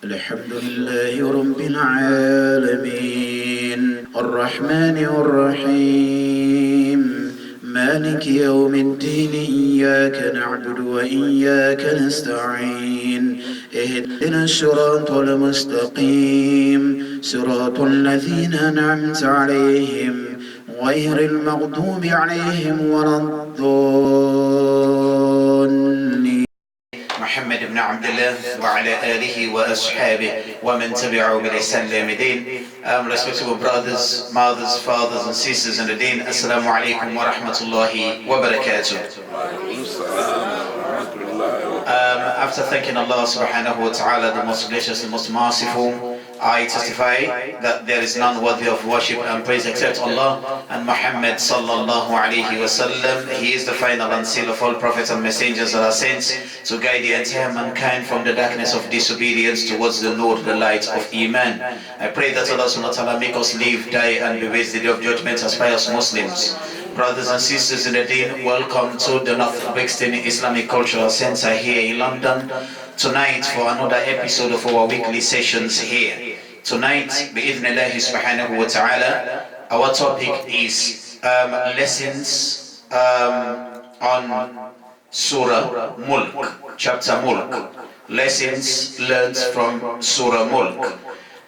الحمد لله رب العالمين الرحمن الرحيم مالك يوم الدين إياك نعبد وإياك نستعين اهدنا الصراط المستقيم صراط الذين أنعمت عليهم غير المغضوب عليهم ولا الضالين. محمد بن عبد الله وعلى آله وأصحابه ومن تبعه بإحسان إلى يوم الدين. Respectable brothers, mothers, fathers and sisters in the deen, Assalamu alaikum wa rahmatullahi wa barakatuh. After thanking Allah subhanahu wa ta'ala, the most gracious and most merciful, I testify that there is none worthy of worship and praise except Allah, and Muhammad sallallahu alayhi wa sallam, he is the final and seal of all prophets and messengers that are sent to guide the entire mankind from the darkness of disobedience towards the Lord, the light of Iman. I pray that Allah subhanahu wa ta'ala make us live, die and be raised the day of judgment as pious Muslims. Brothers and sisters in the deen, welcome to the North Brixton Islamic Cultural Center here in London. Tonight for another episode of our weekly sessions here. Tonight, bi'idhnillahi subhanahu wa ta'ala, our topic is lessons on Surah Mulk, chapter Mulk. Lessons learned from Surah Mulk.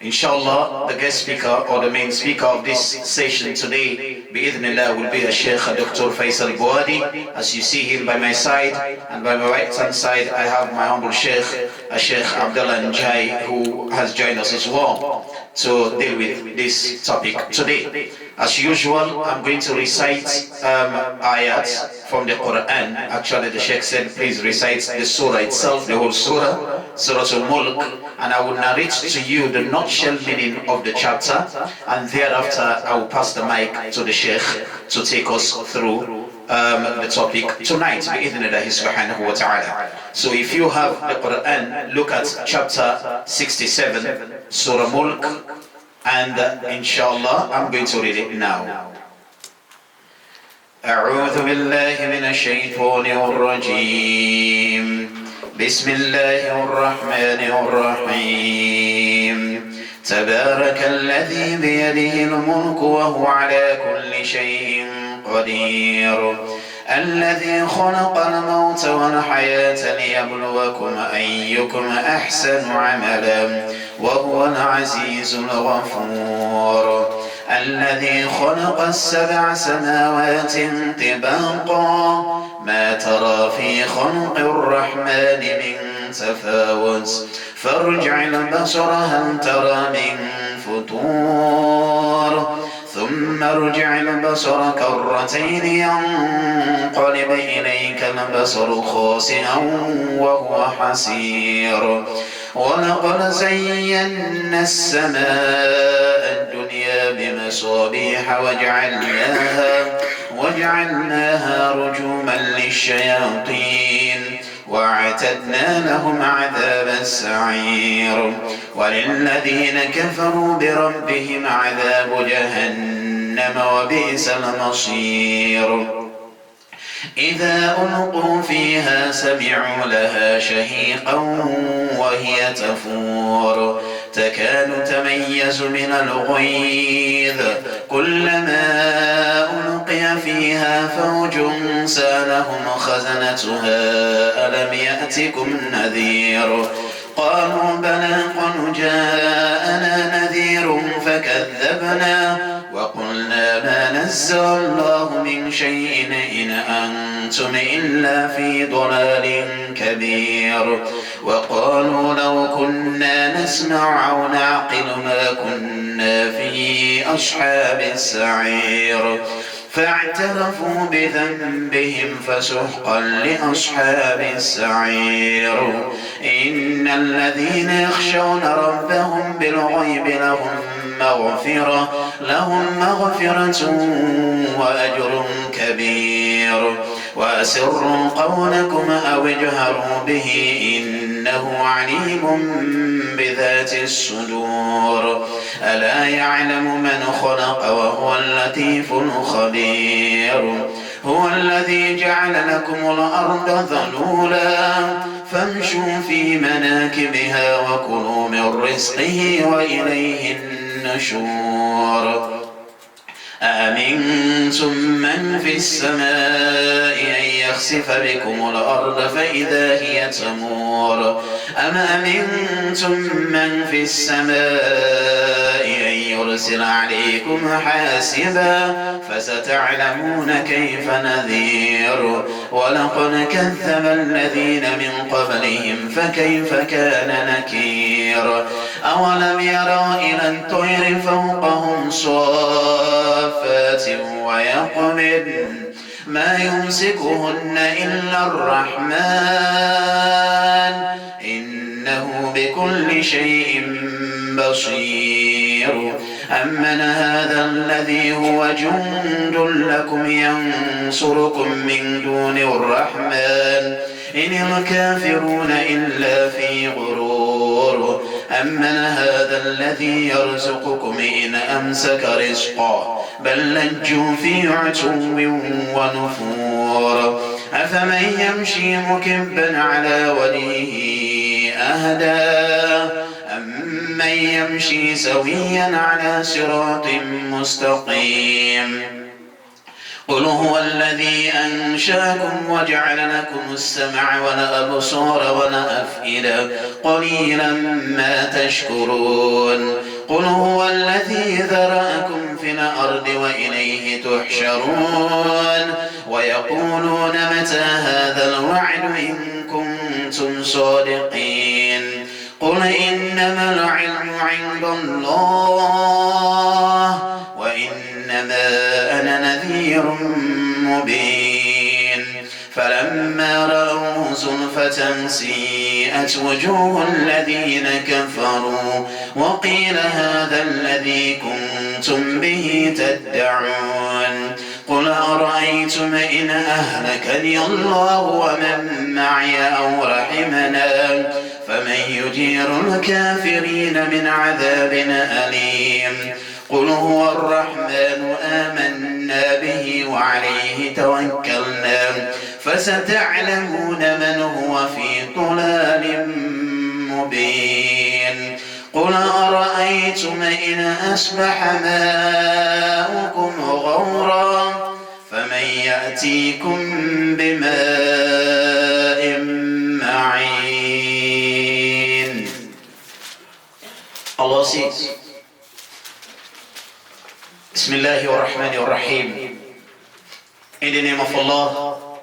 Inshallah, the guest speaker or the main speaker of this session today, bi'idhnillah, will be a Sheikh Dr. FAISAL BOADI. As you see him by my side, and by my right hand side, I have my humble Sheikh, Sheikh ABDOULAYE, who has joined us as well to deal with this topic today. As usual, I'm going to recite ayats from the Quran. Actually, the Sheikh said, please recite the surah itself, the whole surah, Surah Al-Mulk, and I will narrate to you the nutshell meaning of the chapter, and thereafter I will pass the mic to the Sheikh to take us through the topic tonight, bi'idhnillahi subhanahu wa ta'ala. So if you have the Quran, look at chapter 67, Surah Mulk, and inshallah I'm going to read it now. أعوذ بالله من الشيطان الرجيم بسم الله الرحمن الرحيم تبارك الذي بيده الملك وهو على كل شيء قدير الذي خلق الموت والحياة ليبلوكم أيكم أحسن عملا وهو العزيز الغفور الذي خلق السبع سماوات طباقا ما ترى في خلق الرحمن من تفاوت فارجع البصر هل ترى من فتور ثم ارجع البصر كرتين ينقلب إليك البصر خاسئا وهو حسير ولقد زينا السماء الدنيا بمصابيح وجعلناها رجوما للشياطين وأعتدنا لهم عذاب السعير وللذين كفروا بربهم عذاب جهنم وبئس المصير إذا ألقوا فيها سمعوا لها شهيقا وهي تفور تكاد تميز من الغيظ كلما ألقي فيها فوج سألهم خزنتها ألم يأتكم نذير قالوا بلى قد جاءنا نذير فكذبنا وقلنا ما نزل الله من شيء إن أنتم إلا في ضلال كبير وقالوا لو كنا نسمع أو نعقل ما كنا في أصحاب السعير فاعترفوا بذنبهم فسحقا لأصحاب السعير إن الذين يخشون ربهم بالغيب لهم مغفرة وأجر كبير وأسروا قولكم أو اجهروا به إنه عليم بذات الصدور ألا يعلم من خلق وهو اللطيف الخبير هو الذي جعل لكم الأرض ذلولا فامشوا في مناكبها وكلوا من رزقه وإليه النشور أأمنتم من في السماء أن يخسف بكم الأرض فإذا هي تمور أم أمنتم من في السماء أن يرسل عليكم حاسبا فستعلمون كيف نذير ولقد كذب الذين من قبلهم فكيف كان نكير أولم يروا إلى الطير فوقهم صافات ويقبضن ما يمسكهن إلا الرحمن إنه بكل شيء بصير أمن هذا الذي هو جند لكم ينصركم من دون الرحمن إن الكافرون إلا في غرور أمن هذا الذي يرزقكم إن أمسك رزقا بل لجوا في عتو ونفور أفمن يمشي مكبا على وجهه أهدى أمن يمشي سويا على صراط مستقيم قل هو الذي أنشاكم وجعل لكم السمع والأبصار والأفئدة قليلا ما تشكرون قل هو الذي ذرأكم في الأرض وإليه تحشرون ويقولون متى هذا الوعد إن كنتم صادقين قل إنما العلم عند الله وإنما أنا نذير مبين فلما رأوا زلفة سيئت وجوه الذين كفروا وقيل هذا الذي كنتم به تدعون قل أرأيتم إن أهلكني الله ومن معي أو رحمنا فمن يجير الكافرين من عذاب أليم قل هو الرحمن آمنا به وعليه توكلنا فستعلمون من هو في ضلال مبين قل أرأيتم إن أصبح ماؤكم غورا فمن يأتيكم بماء معين. Allah says, Bismillahirrahmanirrahim. In the name of Allah,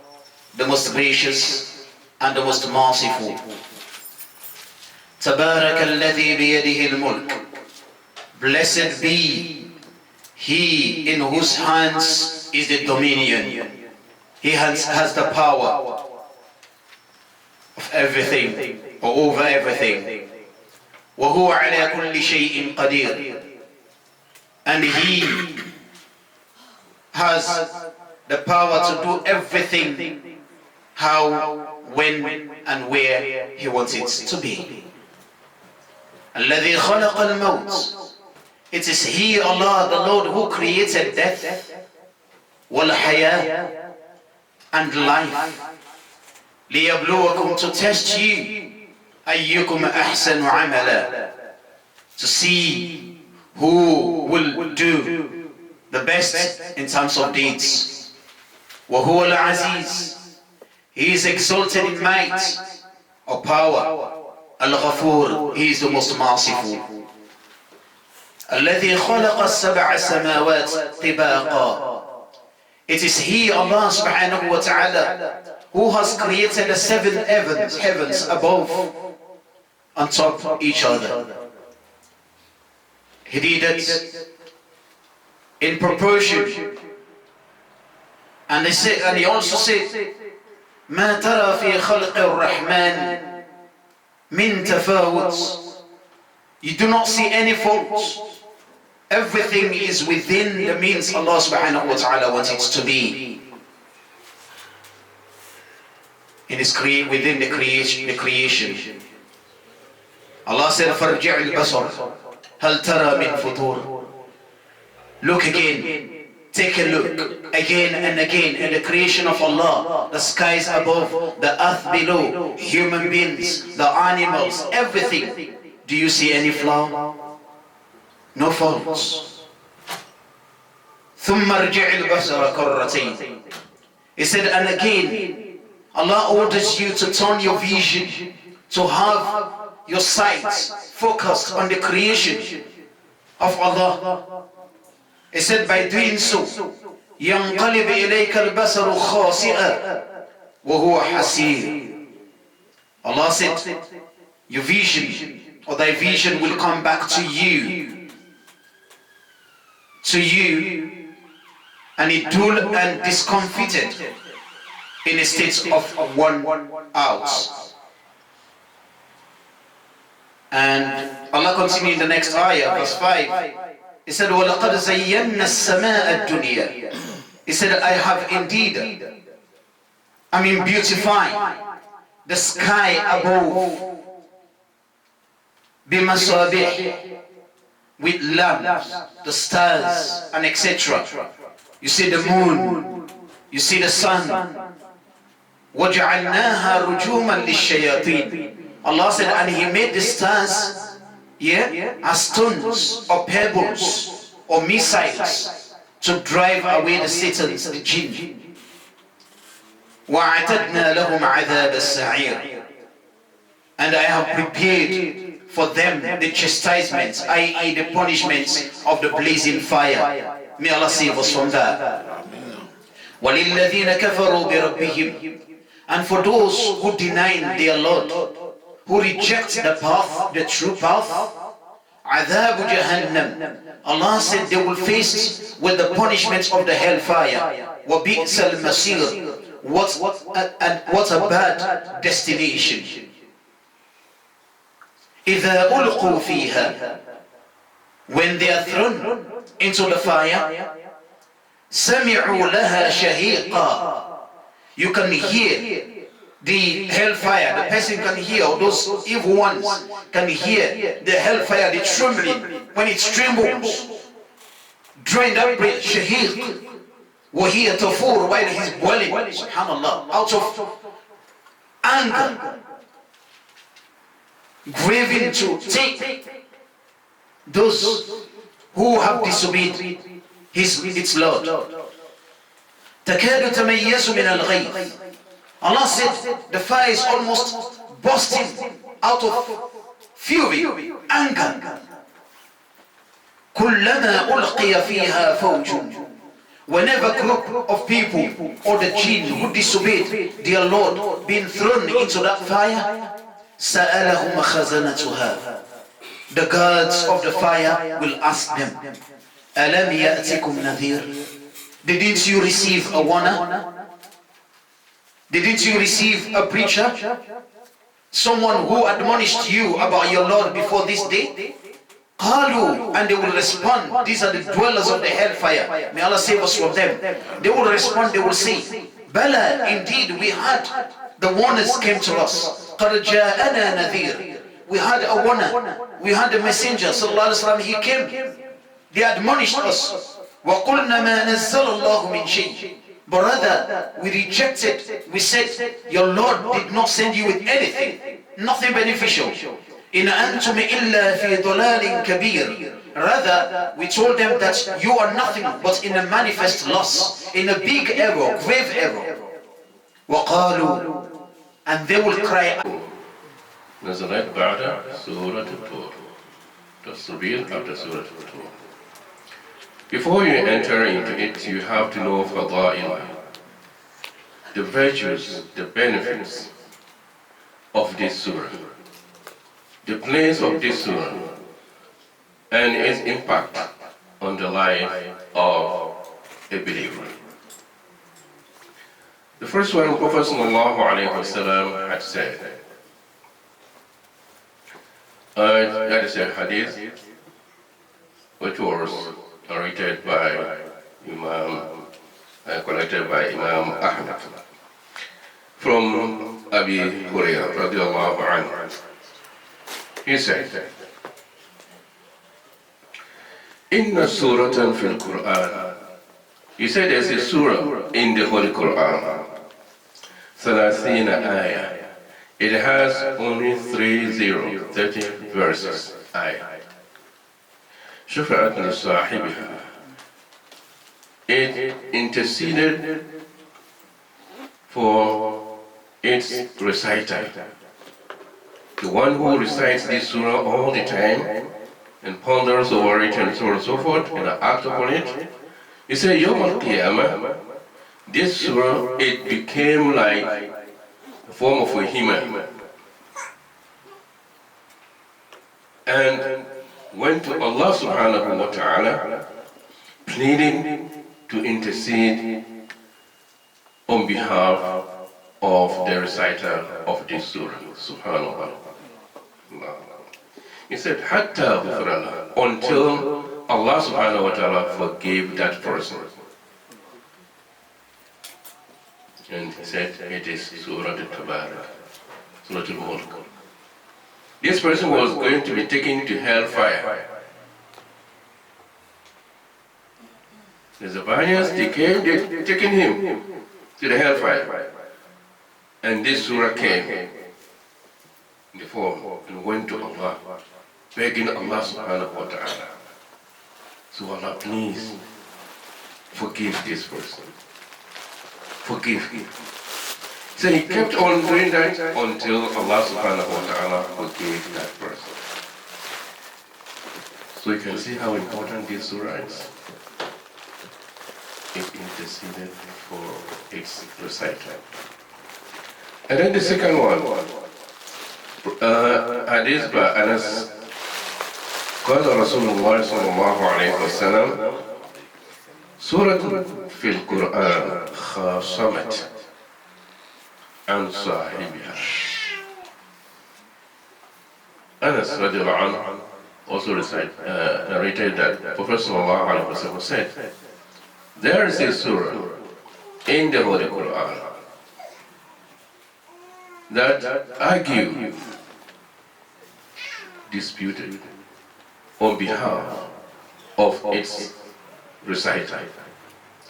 the most gracious and the most merciful. تبارك الذي بيده الملك. Blessed be He in whose hands is the dominion. He has the power of everything or over everything. وهو على كل شيء قدير. And He has the power to do everything how, when and where He wants it to be. الذي خلق الموت. It is He, Allah, the Lord, who created death, والحياة, and life. ليبلوكم, to test you, أيكم أحسن عملا, to see who will do the best in terms of deeds. وهو العزيز. He is exalted in might or power. Al-Ghafur, He is the most merciful. الذي خلق السبع سماوات طباقا. It is He, Allah subhanahu wa ta'ala, who has created the 7 heavens above, on top of each other. He did it in proportion. And He also said, ما ترى في خلق الرحمن من تفاوت. You do not see any faults. Everything is within the means Allah subhanahu wa ta'ala wants it to be. It is within the creation. Allah said, فَارْجِعِ الْبَصَرِ هَلْ تَرَى مِنْ فُطُورٍ. Look again Take a look again and again in the creation of Allah, the skies above, the earth below, human beings, the animals, everything. Do you see any flaw? No faults. ثُمَّ ارْجِعِ الْبَصَرَ كَرَّتَيْنِ. He said, and again, Allah orders you to turn your vision, to have your sights focused on the creation of Allah. He said, by doing so, يَنْقَلِبْ إِلَيْكَ الْبَصَرُ خَاسِئًا وَهُوَ حَسِيرٌ. Allah said, your vision or thy vision will come back to you, and it dull and discomfited in a state of one out. And Allah continued in the next ayah, verse 5. He said, وَلَقَدْ زَيَّنَّا السَّمَاءَ الدُّنْيَا. He said, I have indeed, beautifying the sky above, بِمَصَابِيحِ, with lamps, the stars, and etc. You see the moon, you see the sun. وَجَعَلْنَاهَا رُجُومًا لِلشَّيَاطِينِ. Allah said, and He made the stars as stones or pebbles or missiles to drive away the Satans, the jinn. وَأَعْتَدْنَا لَهُمْ عَذَابَ السَّعِيرِ. And I have prepared for them the chastisements, i.e. the punishments of the blazing fire. May Allah save us from that. وَلِلَّذِينَ كَفَرُوا بِرَبِّهِمْ. And for those who deny their Lord, who reject the path, the true path, عَذَابُ جَهَنَّمْ. Allah said they will face with the punishment of the hellfire. وَبِئْسَ الْمَصِيرُ. What a bad destination. إِذَا أُلْقُوا فِيهَا. When they are thrown into the fire, سَمِعُوا لَهَا شَهِيقًا. You can hear the hellfire, the person can hear, or those evil ones can hear the hellfire, the trembling, when it trembles. During that breath, shahiq, وَهِيَ تَفُورُ, while he's boiling, subhanallah, out of anger, craving to take those who have disobeyed its Lord. تَكَادُ تَمَيَّزُ مِنَ الْغَيْظِ. Allah said the fire is almost bursting out of fury, anger. كُلَّمَا أُلْقِيَ فِيهَا فَوْجٌ. Whenever a group of people or the jinn who disobeyed their Lord being thrown into that fire, سَأَلَهُمْ خَزَنَتُهَا. The guards of the fire will ask them, أَلَمْ يَأْتِكُمْ نَذِيرٌ. Didn't you receive a warner? Didn't you receive a preacher? Someone who admonished you about your Lord before this day? قالوا, and they will respond, these are the dwellers of the hellfire, may Allah save us from them. They will respond, they will say, Bala, indeed we had, the warners came to us. قَدْ جَاءَنَا نَذِيرٌ. We had a warner, we had a messenger, sallallahu alaihi wasallam, he came, they admonished us. وَقُلْنَا مَا نَزَّلَ اللَّهُ مِنْ شَيْءٍ. But rather, we rejected, we said, your Lord did not send you with anything, nothing beneficial. إِنْ أَنْتُمْ إِلَّا فِي ضَلَالٍ كَبِيرٍ. Rather, we told them that you are nothing but in a manifest loss, in a big error, grave error. وَقَالُوا, and they will cry. نزلت بعد سورة الطور. تصبير after سورة الطور. Before you enter into it, you have to know fada'il, the virtues, the benefits of this surah, the place of this surah, and its impact on the life of a believer. The first one, Prophet ﷺ had said, that is a hadith which was narrated by collected by Imam Ahmad from Abi Hurairah radiallahu anhu. He said, "Inna suratan fil Quran You said there's a surah in the Holy Quran, 30 ayah. It has only 30 verses. Ayah. شفعت لصاحبها. It interceded for its reciter. The one who recites this surah all the time and ponders over it and so on and so forth and acts upon it. He said, Yawm al-Qiyamah, this surah, it became like a form of a hymn. And went to Allah subhanahu wa ta'ala, pleading to intercede on behalf of the reciter of this surah, subhanallah. He said, Hatta ghufrana, until Allah subhanahu wa ta'ala forgave that person. And he said, it is Surah Al-Tabarak, Surah Al-Mulk. This person was going to be taken to hellfire. The Zabanians, they came, they taken him to the hellfire. And this surah came in the form and went to Allah, begging Allah subhanahu wa ta'ala. So Allah, please forgive this person. Forgive him. So he kept on doing that until Allah subhanahu wa ta'ala forgave that person. So you can see how important this surah is. It interceded for its reciter. And then the second one, hadith by Anas, قال رسول الله صلى الله عليه وسلم سورة في القرآن خاصمت عن صاحبها. Anas radiallahu anhu also narrated that Prophet sallallahu alaihi wasallam said, there is a surah in the Holy Quran that argue, disputed on behalf of its reciter.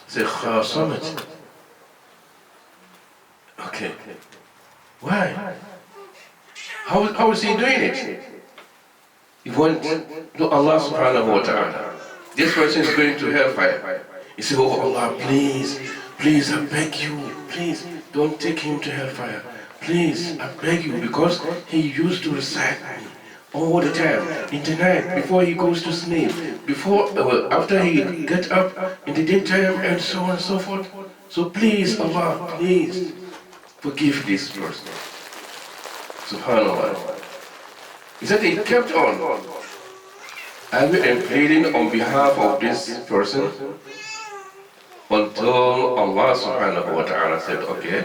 Say khasamat. Okay. Why? How is he doing it? He went to Allah subhanahu wa ta'ala. This person is going to hellfire. He said, oh Allah, please, please, I beg you, please, don't take him to hellfire. Please, I beg you, because he used to recite all the time, in the night, before he goes to sleep, after he gets up in the daytime, and so on and so forth. So please, Allah, please, forgive this person. Subhanallah. He said he kept on and pleading on behalf of this person until Allah subhanahu wa ta'ala said, okay,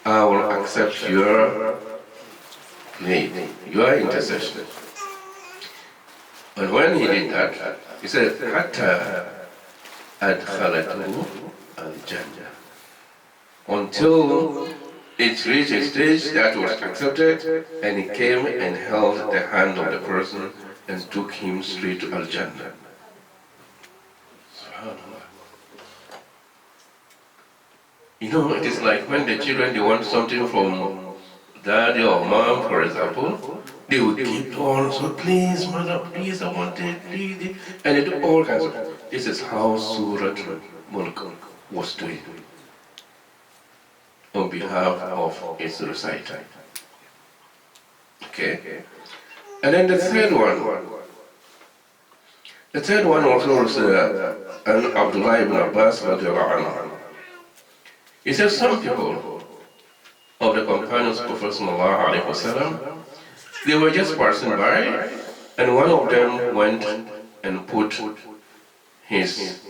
I will accept your plea, your intercession. And when he did that, he said, Hatta adkhalatuhu al-jannah. Until it reached a stage that was accepted, and he came and held the hand of the person and took him straight to Al-Jannah. Subhanallah. You know, it is like when the children, they want something from daddy or mom, for example, they would keep on, so please, mother, please, I want it, please, and they do all kinds of things. This is how Surah Mulk was doing on behalf of its reciter. Okay? And then the third one also was an Abdullah ibn Abbas radiallahu anhu. He said some people of the companions of Prophet sallallahu alaihi wasallam, they were just passing by, and one of them went and put his,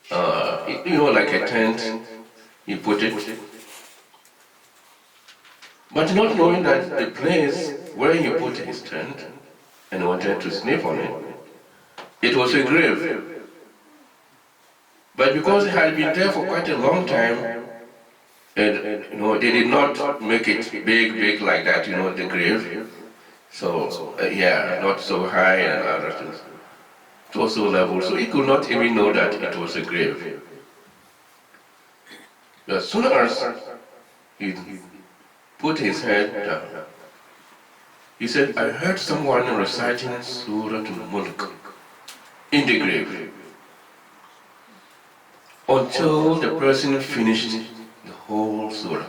like a tent, he put it. But not knowing that the place where he put his tent and wanted to sleep on it, it was a grave. But because it had been there for quite a long time, and they did not make it big like that, the grave. So not so high and other things. It was so level, so he could not even know that it was a grave. As soon as he put his head down, he said, I heard someone reciting Surah Mulk in the grave until the person finished the whole surah.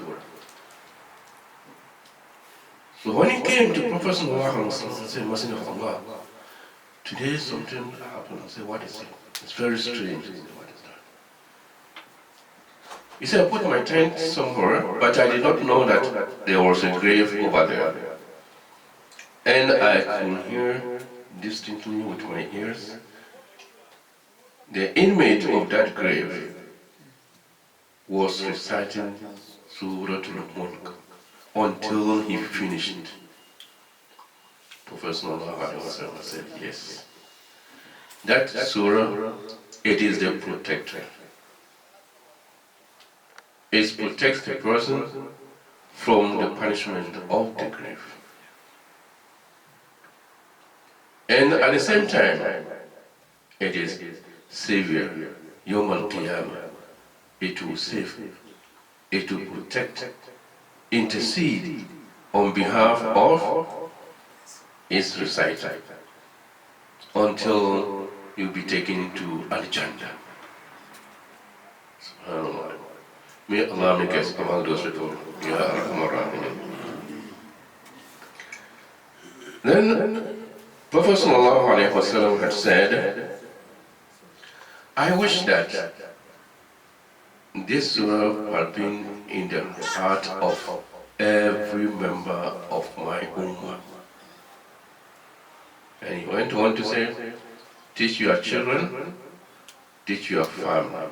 So when he came to Prophet Sallallahu Alaihi Wasallam, he said, Messenger of Allah, today something happened. I said, what is it? It's very strange. He said, what is that? He said, I put my tent somewhere, but I did not know that there was a grave over there. And I could hear distinctly with my ears the inmate of that grave was reciting Surah Mulk until he finished. Prophet said, yes. That surah, it is the protector. It protects the person from the punishment of the grave. And at the same time, it is Savior, Yawm al-Qiyamah. It will save, it will protect, intercede on behalf of its reciter until you'll be taken to Al-Jannah. SubhanAllah. May Allah make us among those people. Ya KAMARA. Then Prophet Sallallahu Alaihi Wasallam had said, I wish that this surah had been in the heart of every member of my ummah. And he went on to say, teach your children, teach your family,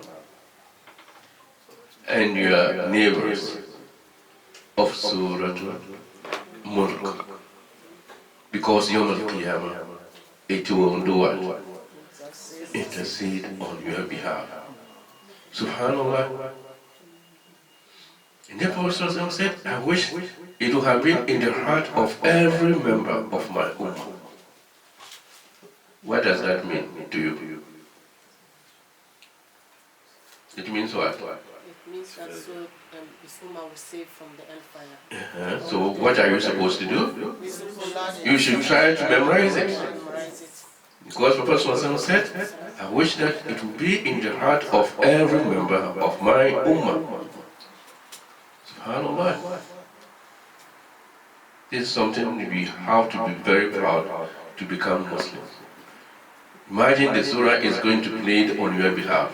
and your neighbors of Surah Mulk. Because Yawm al-Qiyamah, it will do what? Intercede on your behalf. Subhanallah. And the Prophet said, I wish it would have been in the heart of every member of my ummah. What does that mean to you? It means what? It means that so this ummah will save from the hellfire. So what are you supposed to do? You should try to memorize it. Because the Prophet said, I wish that it would be in the heart of every member of my ummah. SubhanAllah. This is something we have to be very proud to become Muslims. Imagine the surah is going to plead on your behalf.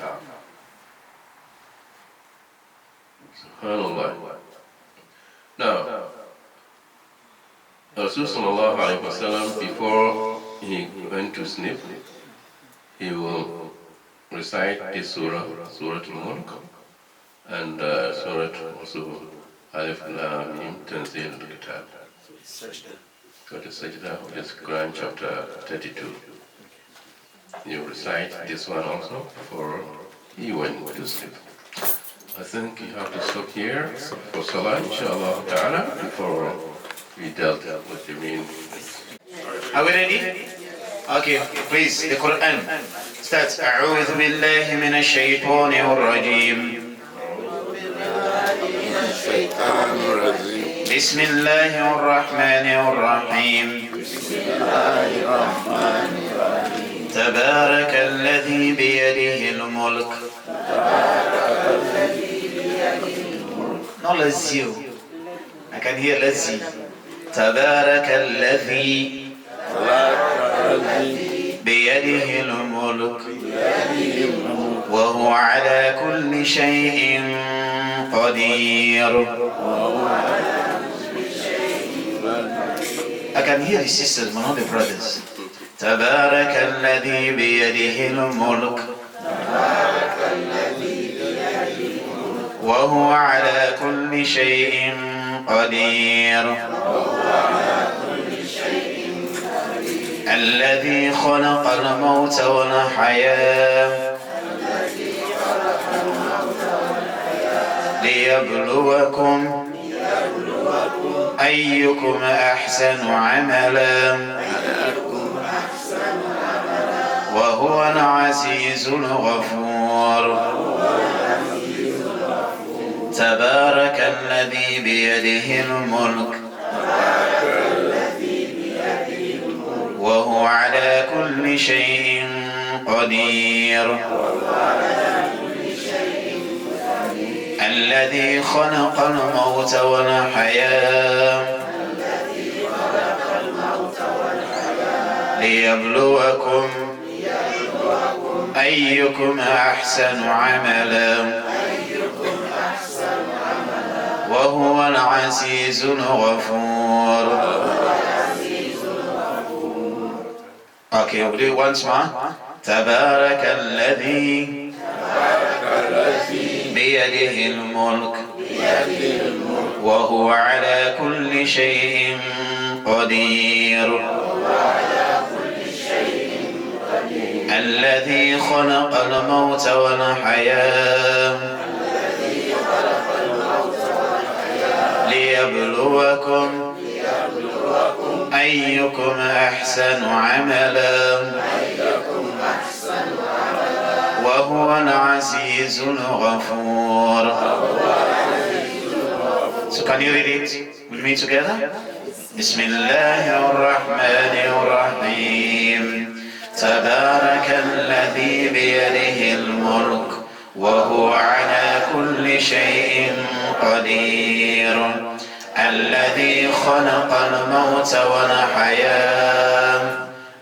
SubhanAllah. Now, Rasulullah before he went to sleep, he will recite this surah, Surah Al-Mulk, and Surah also Alif Lam Mim Tanzil al-Kitab. Surah Al-Sajdah, this Quran chapter 32. You recite this one also before he went to sleep. I think you have to stop here for Salah, inshallah ta'ala, before we dealt with the main. Are we ready? Okay, please, the Quran starts. أعوذ بالله من الشيطان الرجيم. بسم الله الرحمن الرحيم. تبارك الذي بيده الملك. Not lazy. I can hear lazy. تبارك الذي بيده الملك وهو على كل شيء قدير. I can hear the sisters but not the brothers. تبارك الذي بيده الملك وهو على كل شيء قدير. الذي خلق الموت والحياة ليبلوكم أيكم أحسن عملا وهو العزيز الغفور. تبارك الذي بيده الملك وهو على كل شيء قدير الذي خلق الموت والحياة ليبلوكم أيكم أحسن عملا وهو العزيز الغفور. Okay, we'll do it once more. تبارك الذي بيده الملك وهو على كل شيء قدير الذي خلق الموت والحياة ليبلوكم أيكم أحسن عملا وهو العزيز الغفور. So can you read it with me together? بسم الله الرحمن الرحيم تبارك الذي بيده الملك وهو على كل شيء قدير الذي خلق الموت والحياة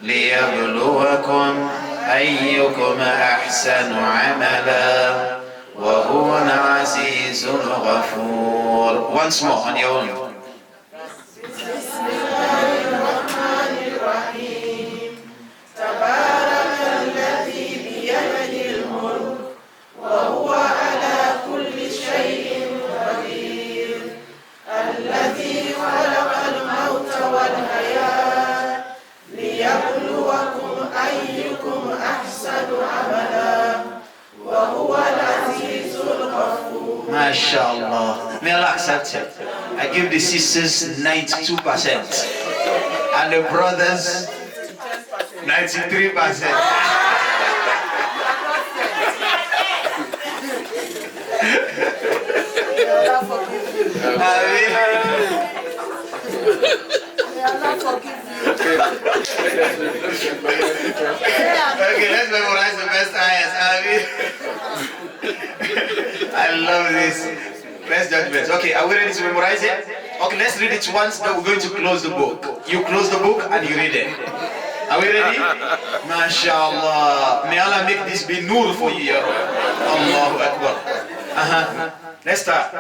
ليبلوكم أيكم أحسن عملا وهو العزيز الغفور. Once more on your own. بسم الله الرحمن الرحيم تبارك الذي بيده الملك وهو على كل شيء قدير الذي خلق الموت والحياة ليبلوكم أيكم أحسن عملا وهو العزيز الغفور. MashaAllah. May Allah accept it. I give the sisters 92% and the brothers 93%. Okay, let's memorize the best ayahs. I love this. Best judgments. Okay, are we ready to memorize it? Okay, let's read it once, then we're going to close the book. You close the book and you read it. Are we ready? MashaAllah. May Allah make this be nur for you, Ya Rabbi. Allahu Akbar. Let's start.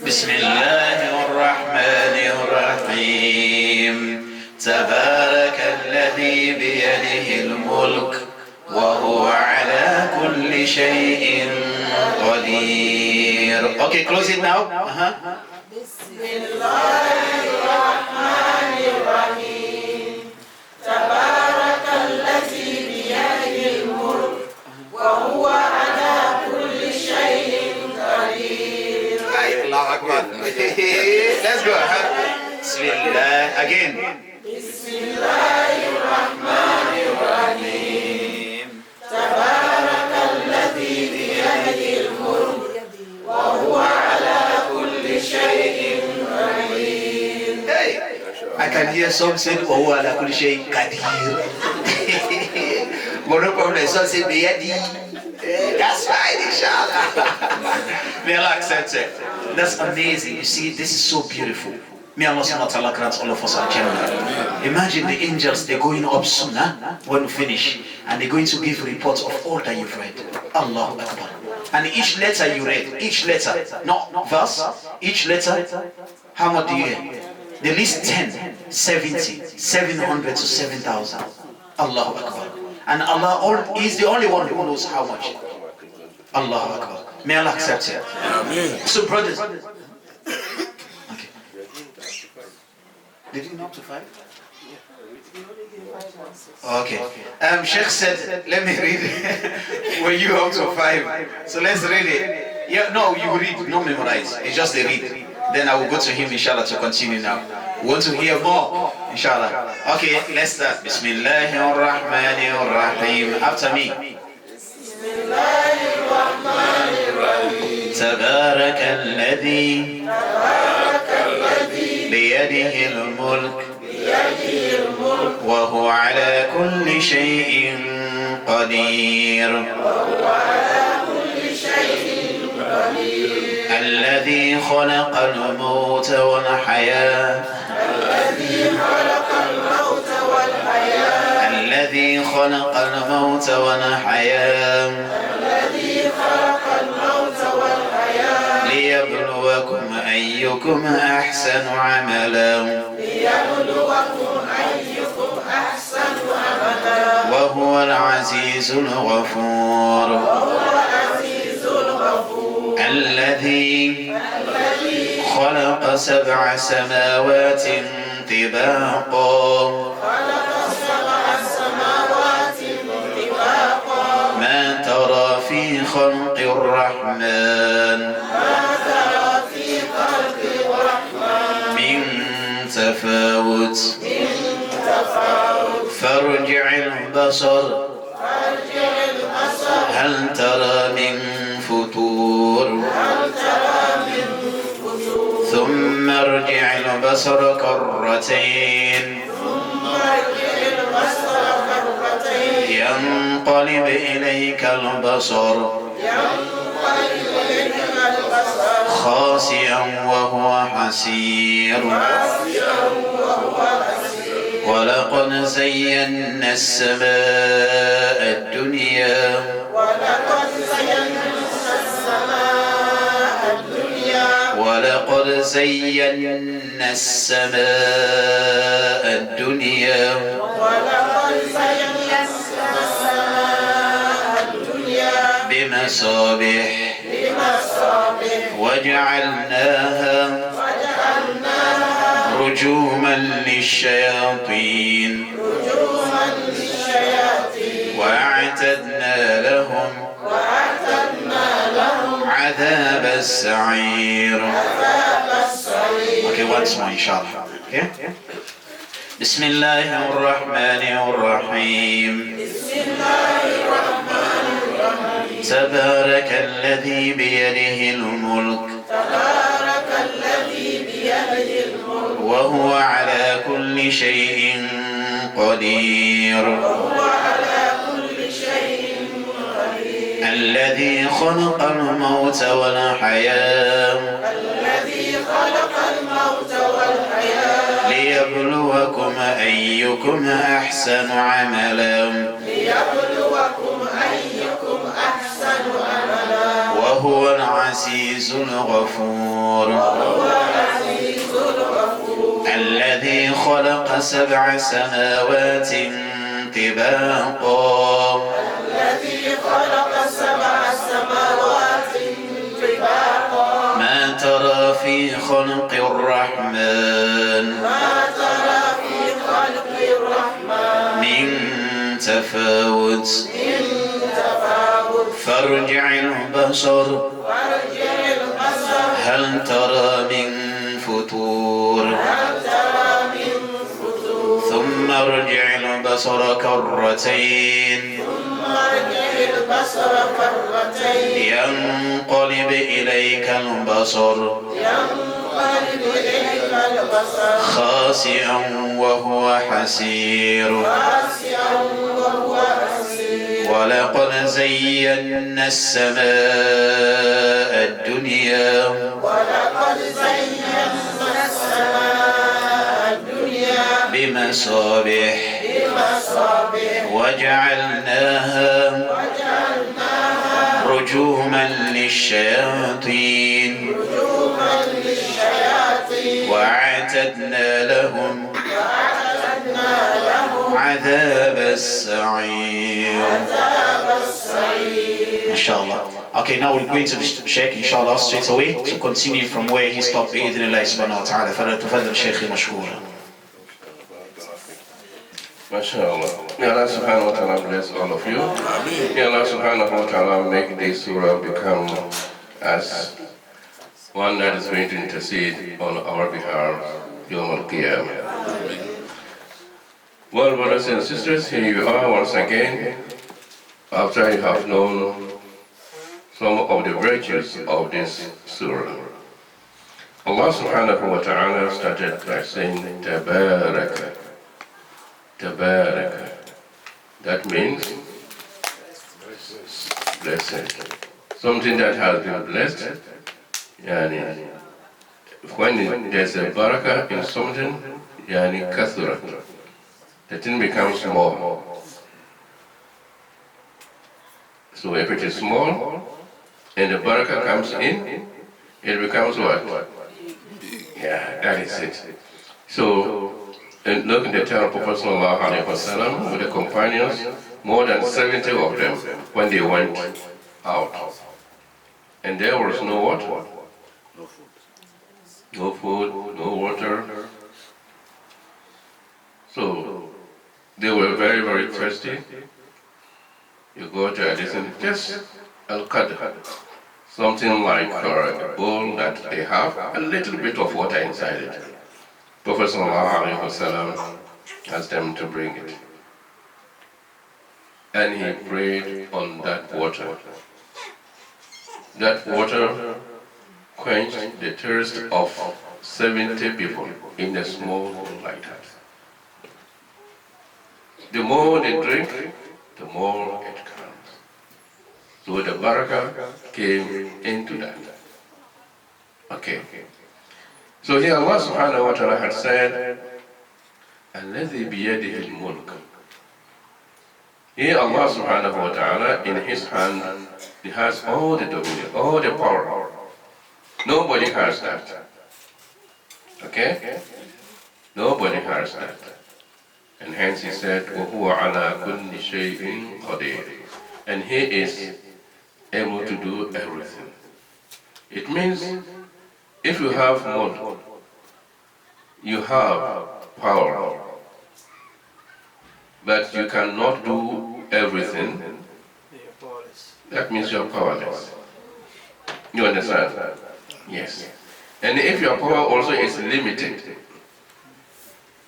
Bismillahirrahmanirrahim. تبارك الذي بيده الملك وهو على كل شيء قدير. Okay, close it now. بسم الله الرحمن الرحيم تبارك الذي بيده الملك وهو على كل شيء قدير. Allahu Akbar. Let's go. Bismillah. Again. بسم الله الرحمن الرحيم تبارك الذي بيده الملك وهو على كل شيء قدير. Hey, I can hear some say, "Oh, ala kulli shay qadir." But no problem. Some say, "Biyadi." That's fine, inshallah. May Allah accept it. That's amazing. You see, this is so beautiful. May Allah subhanahu wa ta'ala grant all of us our Jannah. Imagine the angels, they're going up soon, when we finish, and they're going to give reports of all that you've read. Allahu Akbar. And each letter you read, each letter, not verse, each letter, how much do you get? The least 10, 70, 700 to 7,000. Allahu Akbar. And Allah is the only one who knows how much. Allahu Akbar. May Allah accept it. So brothers, did you know up to 5? Okay. Sheikh said, let me read it. Were you up to 5? So let's read it. Yeah, no, you read, not memorize. It's just a read. Then I will go to him, inshallah, to continue now. We want to hear more, inshallah. Okay, let's start. Bismillahirrahmanirrahim. After me. بسم الله الرحمن الرحيم تبارك الذي بيده الملك وهو على كل شيء قدير الذي خلق الموت والحياة الذي خلق الموت والحياة ليبلوكم أيكم أحسن عملا وهو العزيز الغفور الذي خلق 7 سماوات طباقا ما ترى في خلق الرحمن من تفاوت فارجع البصر هل ترى من فطور ثم ارجع البصر كرتين ينقلب إليك البصر خاسئا وهو حسير ولقد زينا السماء الدنيا ولقد زينا السماء الدنيا بمصابيح وجعلناها رجوما للشياطين وأعتدنا لهم عذاب السعير. Okay, once more inshallah. Okay? بسم الله الرحمن الرحيم تبارك الذي بيده الملك وهو على كل شيء قدير الذي خلق الموت والحياة ليبلوكم أيكم أحسن عملا وهو العزيز الغفور الذي خلق 7 سماوات طباقا ما ترى في خلق الرحمن من تفاوت فارجع البصر هل ترى من فطور ثم ارجع البصر كرتين ينقلب إليك البصر خاسئا وهو حسير ولقد زينا السماء الدنيا بمصابيح وجعلناها رجوما للشياطين وأعتدنا لهم عذاب السعير. Inshallah. Okay, now we're going to the Sheikh, inshallah, straight away to continue from where he stopped. بإذن الله سبحانه وتعالى. فليتفضل شيخي مشكورا. MashaAllah. May Allah subhanahu wa ta'ala bless all of you. May Allah subhanahu wa ta'ala make this surah become as one that is going to intercede on our behalf, Yawm al-Qiyamah. Well, brothers and sisters, here you are once again, after you have known some of the virtues of this surah. Allah subhanahu wa ta'ala started by saying, Tabaraka. Tabaraka. That means blessed. Something that has been blessed. Yani, when there's a barakah in something, yani kathura, the thing becomes more. So if it is small, and the barakah comes in, it becomes what? Yeah, that is it. So, and look at the time of Prophet Sallallahu Alaihi Wasallam with the companions, more than 70 of them, when they went out. And there was no water. No food, no water. So, they were very, very thirsty. You go to a distance, just al-qadr, something like a bowl that they have, a little bit of water inside it. Prophet Sallallahu Alaihi Wasallam asked them to bring it. And he prayed on that water. That water quenched the thirst of 70 people in a small room like that. The more they drink, the more it comes. So the barakah came into that. Okay. So here Allah subhanahu wa ta'ala had said, الَّذِي بِيَدِهِ الْمُلْكِ. Here Allah subhanahu wa ta'ala, in His hand, He has all the dominion, all the power. Nobody has that. Okay? Nobody has that. And hence He said, وَهُوَ عَلَى كُلِّ شَيْءٍ قَدِيرٍ. And He is able to do everything. It means, if you have mulk, you have power, but you cannot do everything, that means you are powerless. You understand? Yes. And if your power also is limited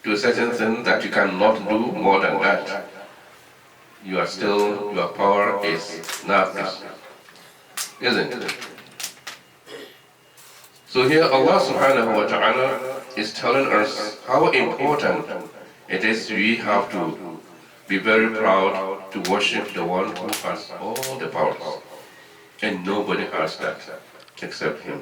to a certain thing that you cannot do more than that, you are still, your power is nothing. Isn't it? So here Allah subhanahu wa ta'ala is telling us how important it is we have to be very proud to worship the one who has all the powers. And nobody has that except Him.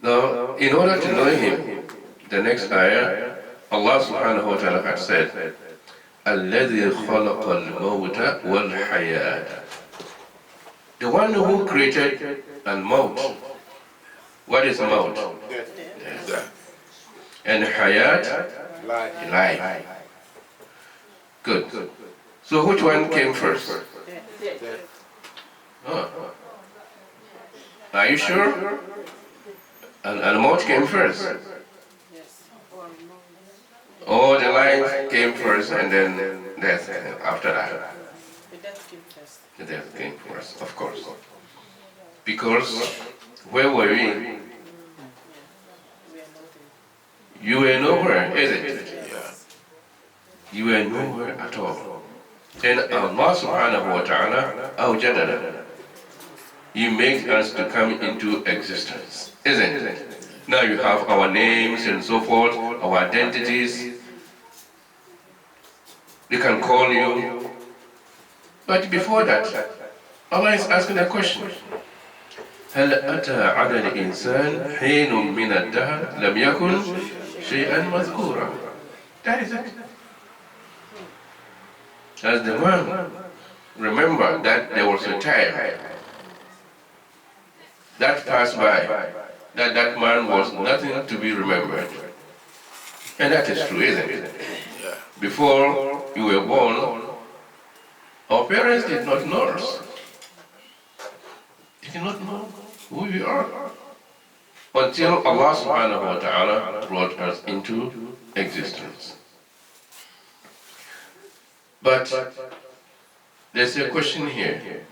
Now, in order to know Him, the next ayah, Allah subhanahu wa ta'ala has said, الَّذِي خَلَقَ الْمَوْتَ وَالْحَيَاةَ. The one who created al-maut. What is maut? Death. And hayat? Life. Good. So which one came first? Oh. Are you sure? Al-maut came first. Oh, the life came first and then death after that. The death came first. The death came first, of course. Because where were we? We are nothing. You were nowhere, is it? Yeah. You were nowhere at all. And Allah subhanahu wa ta'ala awjadana. He makes us to come into existence, isn't it? Now you have our names and so forth, our identities. They can call you. But before that, Allah is asking a question. هل أتى على الإنسان حين من الدهر لم يكن شيئا مذكورا. That is it. As the man, remember that there was a time that passed by, that man was nothing to be remembered. And that is true, isn't it? Before you were born, our parents did not know us. They did not know who we are. Until Allah subhanahu wa ta'ala brought us into existence. But there's a question here.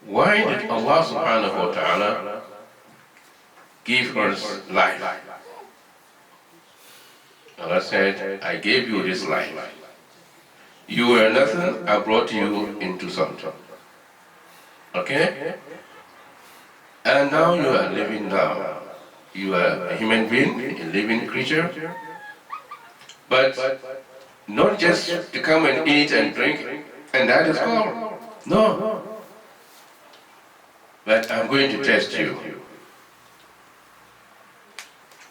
Why did Allah subhanahu wa ta'ala give us life? Allah said, I gave you this life. You were nothing, I brought you into something. Okay? And now you are living now. You are a human being, a living creature. But not just to come and eat and drink, and that is all. No. But I'm going to test you.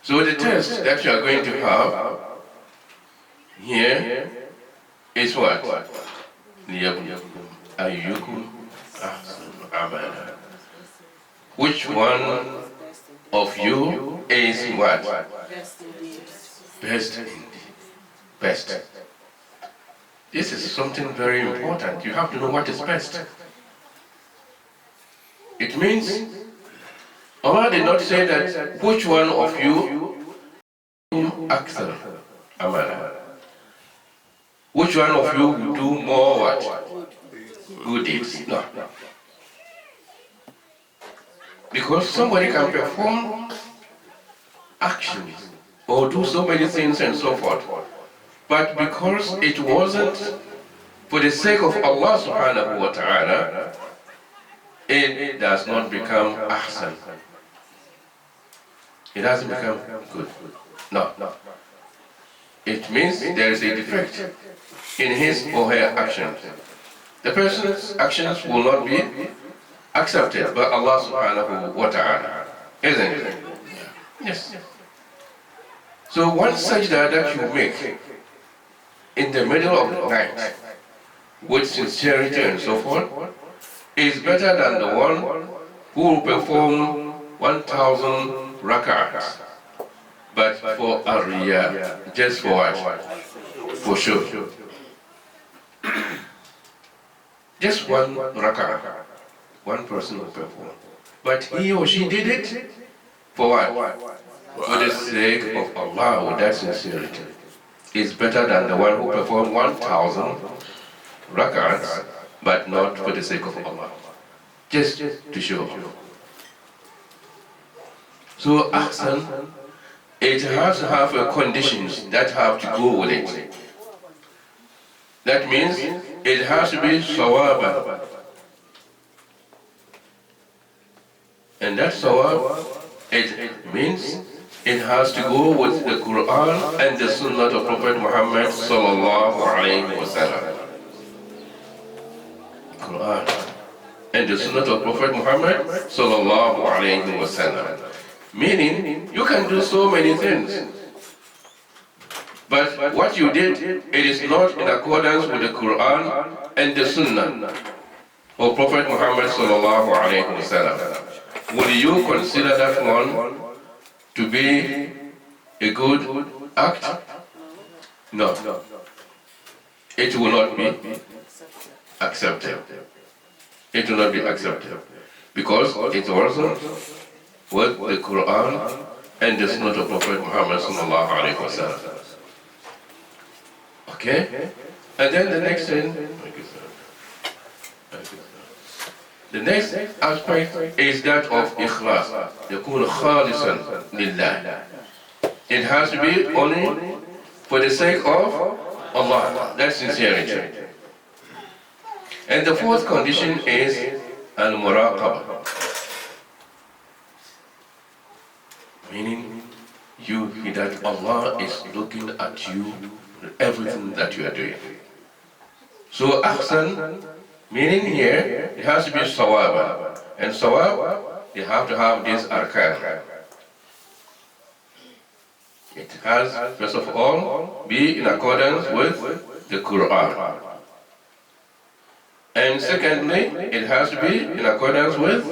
So the test that you are going to have here is what? Ayyukum ahsanu amala. Which one of you is what? Best indeed. Best indeed. Best. This is something very important. You have to know what is best. It means Allah did not say that which one of you akthar amala. Which one of you will do more what? Good deeds. No. Because somebody can perform actions or do so many things and so forth. But because it wasn't for the sake of Allah subhanahu wa ta'ala, it does not become ahsan. It doesn't become good. No. It means there is a defect in his or her actions. The person's actions will not be accepted by Allah subhanahu wa ta'ala. Isn't it? Yes. So one sajda that you make in the middle of the night with sincerity and so forth is better than the one who will perform 1,000 rak'ahs, but for ariya, just for what? For sure. Just one rak'ah, one person will perform. But he or she did it for what? For the sake of Allah, with that sincerity. It's better than the one who performed 1,000 rak'ahs, but not for the sake of Allah. Just to show. So ahsan, it has to have conditions that have to go with it. That means it has to be sawaban. And that sawab, it means it has to go with the Quran and the Sunnah of Prophet Muhammad sallallahu alayhi wa sallam. Quran and the Sunnah of Prophet Muhammad sallallahu alayhi wa sallam. Meaning, you can do so many things, but what you did, it is not in accordance with the Quran and the Sunnah of Prophet Muhammad sallallahu alayhi wa sallam. Will you consider that one to be a good act? No. It will not be accepted. It will not be accepted. Because it wasn't with the Quran and the Sunnah of Prophet Muhammad sallallahu alayhi wa sallam. Okay? And then the next thing, the next aspect is that of ikhlas. يكون خالصا لله. It has to be only for the sake of Allah. That's sincerity. And the fourth condition is al-muraqabah. Meaning that Allah is looking at you, everything that you are doing. So ahsan, meaning here, it has to be sawab. And sawab, you have to have this arkan. It has, first of all, be in accordance with the Quran. And secondly, it has to be in accordance with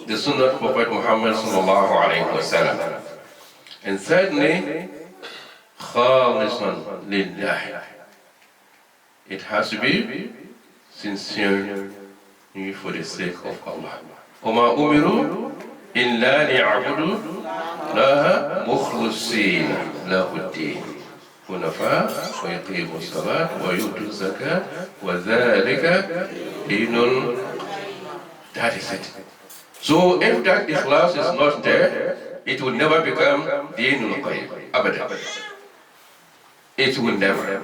the Sunnah of Prophet Muhammad sallallahu alayhi wa sallam. And thirdly, khalisan lillah. It has to be sincere for the sake of Allah. وَمَا أُمِرُوا إِلَّا لِيَعْبُدُوا اللَّهَ مُخْلِصِينَ لَهُ الدِّينَ حُنَفَاءَ وَيُقِيمُوا الصَّلَاةَ وَيُؤْتُوا الزَّكَاةَ وَذَلِكَ دِينُ. That is it. So if that ikhlas is not there, it will never become Deenul Qayyim. Abadan. It will never.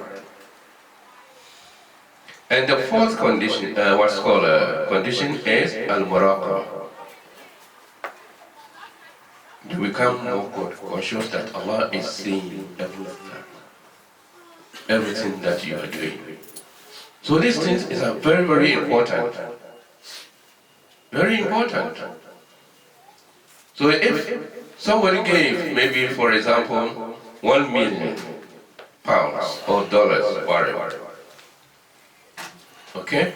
And the fourth condition, what's called condition is al-muraqabah. You become more conscious that Allah is seeing everything that you are doing. So these things is very, very important. Very important. So if somebody gave, maybe for example, £1 million or dollars, whatever, okay?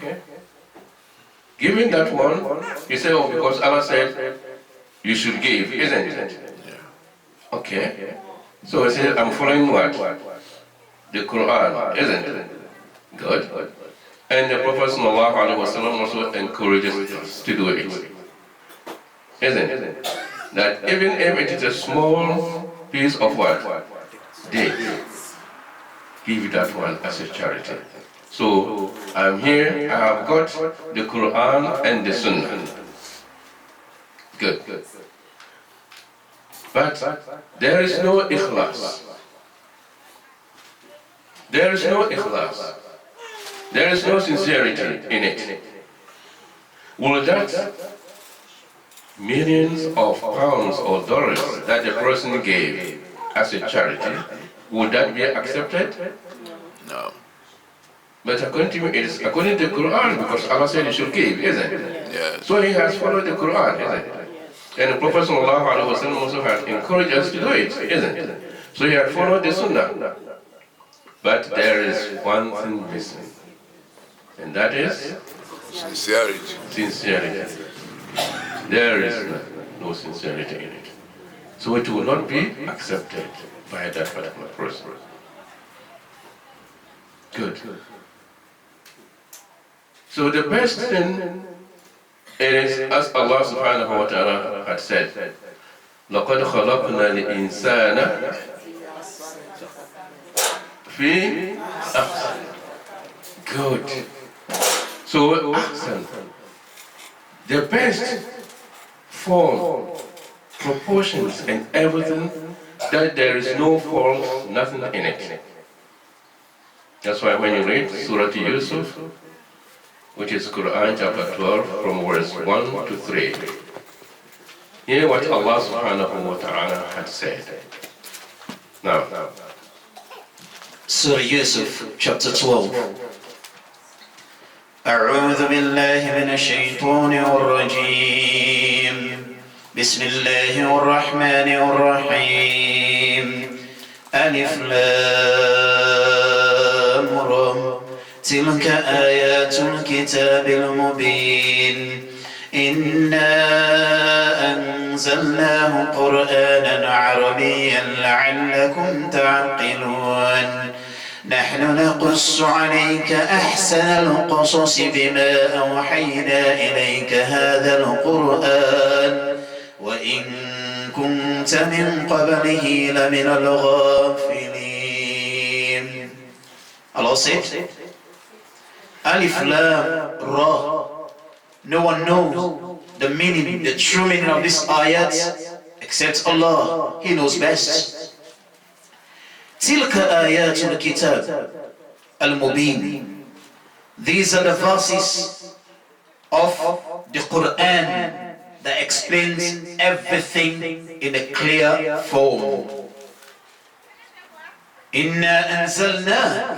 Giving that one, you say, oh, because Allah said you should give, isn't it? Okay. So he said, I'm following what? The Quran, isn't it? Good. And the Prophet ﷺ also encourages us to do it. Isn't it? That even if it is a small piece of what? Date. Give that one as a charity. So I'm here, I have got the Quran and the Sunnah. Good. But there is no ikhlas. There is no ikhlas. There is no sincerity in it. Will that millions of pounds or dollars that the person gave as a charity, would that be accepted? No. But according to me, it is according to the Quran, because Allah said you should give, isn't it? Yes. So he has followed the Quran, isn't it? And the Prophet ﷺ also had encouraged us to do it, isn't it? So he had followed the Sunnah. But there is one thing missing, and that is Sincerity. sincerity. There is no sincerity in it. So it will not be accepted by that particular person. Good. So the best thing is, as Allah subhanahu wa ta'ala had said, لَقَدْ خَلَقْنَا الْإِنسَانَ فِي أَحْسَنٍ. Good. So ahsan, the best form, proportions and everything, that there is no fault, nothing in it. That's why when you read Surah YUSUF, which is Quran chapter 12 from verse 1 to 3, hear what Allah subhanahu wa ta'ala had said. Now, Surah Yusuf, chapter 12. أعوذ بالله من الشيطان الرجيم. بسم الله الرحمن الرحيم. ألف لام را. تلك آيات الكتاب المبين. إنا أنزلناه قرآنا عربيا لعلكم تعقلون. نحن نقص عليك أحسن القصص بما أوحينا إليك هذا القرآن وإن كنت من قبله لمن الغافلين. Allah said, Alif Lam Ra. No one knows the meaning, the true meaning of this ayat except Allah. He knows best. تلك آيات الكتاب المبين. These are the verses of the Quran that explains everything in a clear form. Inna anzalna.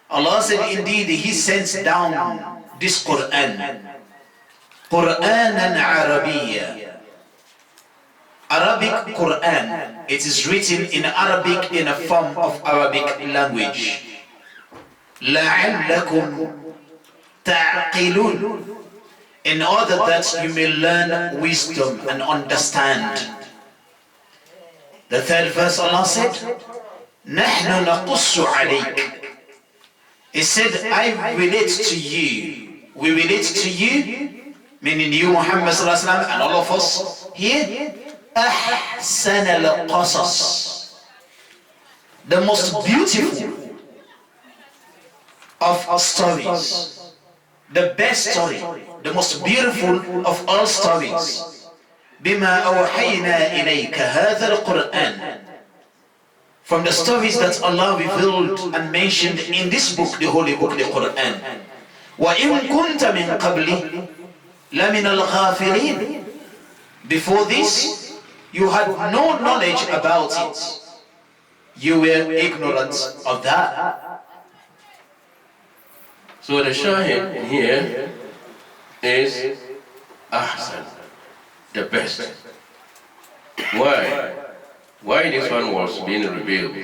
Allah said indeed He sends down this Quran. Qur'anan Arabiyya. Arabic Quran. It is written in Arabic in a form of Arabic language. لَعَلَّكُمْ تَعْقِلُونَ. In order that you may learn wisdom and understand. The third verse Allah said, نَحْنُ نَقُصُّ عَلَيْكَ. He said, I relate to you. We relate to you, meaning you Muhammad sallallahu alaihi wasallam and all of us here, أحسن القصص, the most beautiful of stories, the best story, the most beautiful of all stories. بما أوحينا إليك هذا القرآن, from the stories that Allah revealed and mentioned in this book, the holy book, the Quran. وَإِن كُنْتَ مِن قَبْلِ لَمِنَ الْغَافِلِينَ. Before this, you had no knowledge about it. You were ignorant of that. So the shahid here is ahsan, the best. Why? Why this one was being revealed?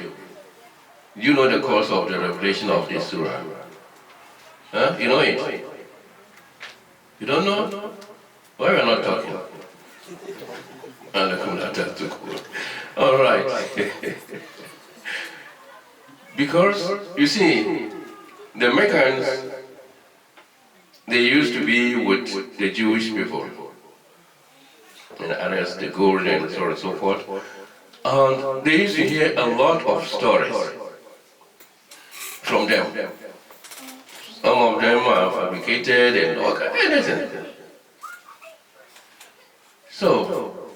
You know the cause of the revelation of this surah? Huh? You know it? You don't know? Why we're not talking? All right. Because, you see, the Meccans, they used to be with the Jewish people, and others, the gold and so on and so forth. And they used to hear a lot of stories from them. Some of them are fabricated and all kinds of anything. So,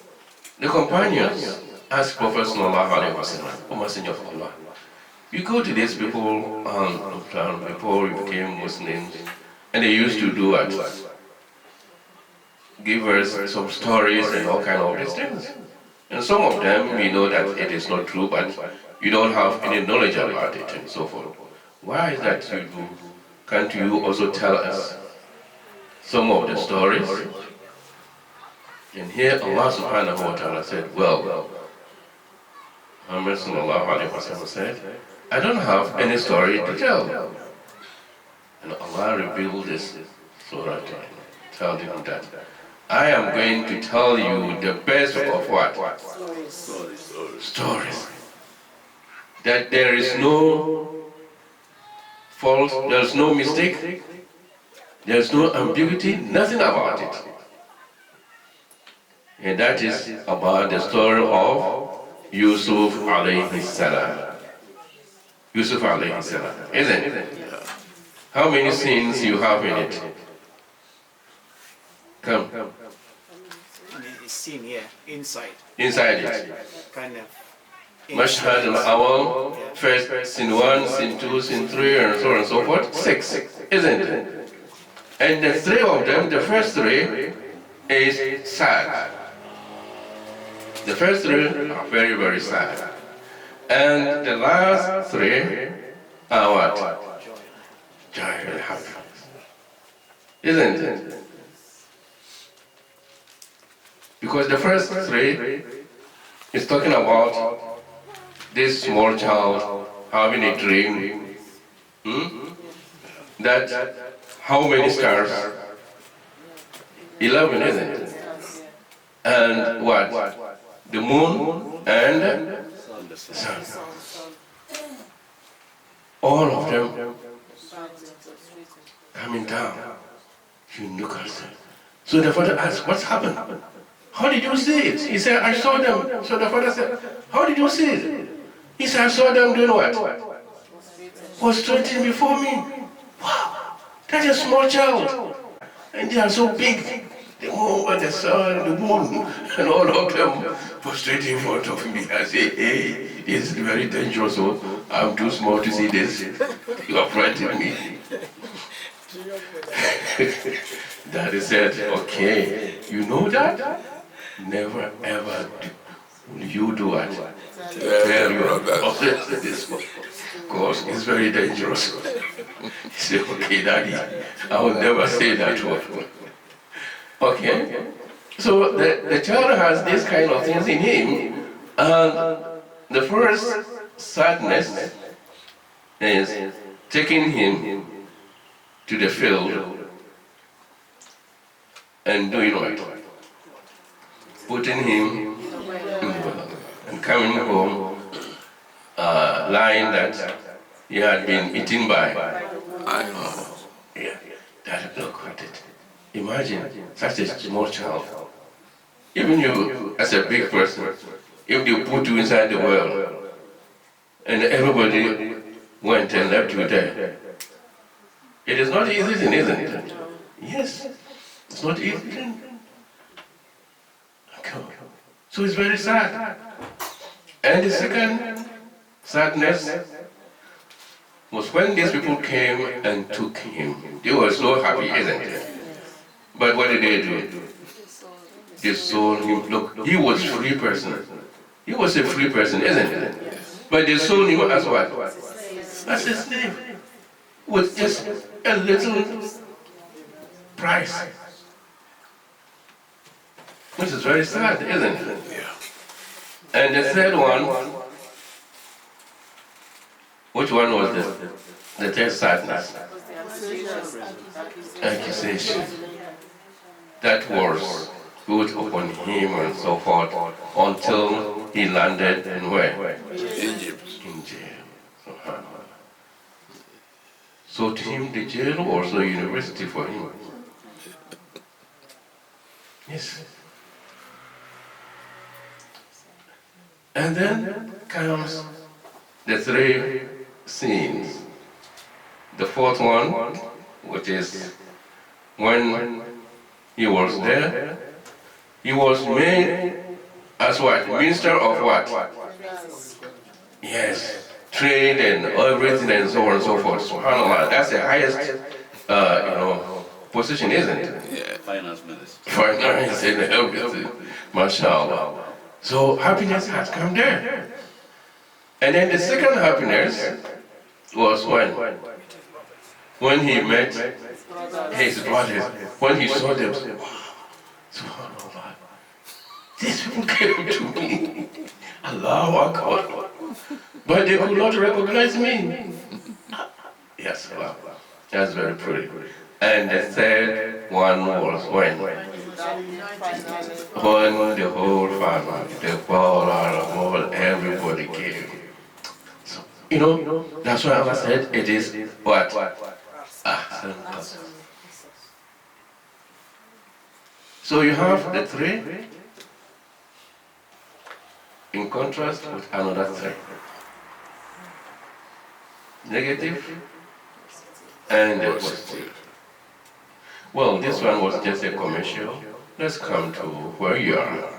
the companions asked Prophet Sallallahu Alaihi Wasallam, O Messenger of Allah, you go to these people before we became Muslims, and they used to do what? Give us some stories and all kinds of these things. And some of them, we know that it is not true, but you don't have any knowledge about it and so forth. Why is that you do? Can't you also tell us some of the stories? And here Allah subhanahu wa ta'ala said, well, Muhammad sallallahu alayhi wa sallam said, I don't have any story to tell. And Allah revealed this surah to him, told him that I am going to tell you the best of what? Stories. That there is no fault, there is no mistake, there is no ambiguity, nothing about it. And that is about the story of Yusuf alayhi salam. Yusuf alayhi salam, isn't it? How many scenes you have in it? Come. It's seen here, inside. Inside it. Kind of. Mashhad al-awwal, first scene 1, scene 2, scene 3, and so on and so forth. 6, isn't it? And the 3 of them, the first 3 is sad. The first 3 are very, very sad. And the last 3 are what? Joy and happiness. Isn't it? Because the first 3 is talking about this small child having a dream that how many stars? 11, isn't it? And what? The moon and the sun. All of them coming down. You look at them. So the father asked, what's happened? How did you see it? He said, I saw them. So the father said, how did you see it? He said, I saw them doing what? Prostrating before me. Wow, that's a small child. And they are so big. The moon and the sun, the moon, and all of them prostrating in front of me. I say, hey, this is very dangerous. So I'm too small to see this. You are frightening me. Daddy said, okay, you know that? Never ever will you do it. Tell your brothers this one, because it's very dangerous. He said, okay, Daddy, I will never say that word. Okay? So the child has these kind of things in him, and the first sadness is taking him to the field and doing what? Putting him in well, and coming home, lying that he had been eaten by. I know. Yeah, that look at it. Imagine such a small child. Even you, as a big person, if they put you inside the world and everybody went and left you there, it is not easy, isn't it? Yes, it's not easy. So it's very sad. And the second sadness was when these people came and took him. They were so happy, isn't it? But what did they do? They sold him. Look, he was a free person. He was a free person, isn't it? But they sold him as what? As a slave. With just a little price. Which is very sad, isn't it? And the third one, which one was this? The third sadness? Accusation. That was put upon him and so forth until he landed in where? Egypt. In jail. So to him, the jail was a university for him. Yes. And then comes the three scenes. The fourth one, which is when he was there, he was made as what? Minister of what? Yes, trade and everything and so on and so forth. SubhanAllah, that's the highest, position, isn't it? Yeah. Finance minister. Finance and everything, mashallah. So happiness has come there. And then the second happiness was when he met his brothers, when he saw them, subhanAllah, these people came to me, Allahu Akbar, but they could not recognize me. Yes, Allah, that's very pretty. And the third one was when the whole family, the whole everybody came. So, that's why Allah said it is what? So you have the three in contrast with another three. Negative and positive. Well, this one was just a commercial. Let's come to where you are.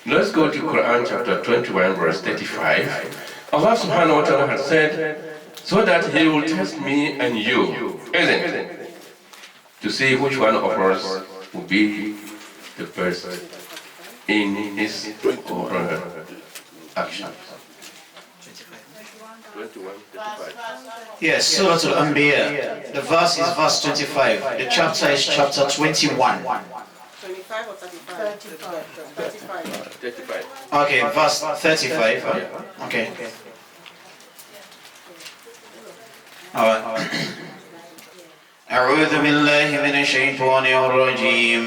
Let's go to Quran chapter 21 verse 35. Allah subhanahu wa ta'ala has said, so that he will test me and you, isn't it? To see which one of us will be the first in his or her actions. 21, 35. Yes, Surah Al-Anbiya. The verse is verse 25. The chapter is chapter 21. 25 or 35? 35. 35. Okay, verse 35. Huh? Okay. Alright. أعوذ بالله من الشيطان الرجيم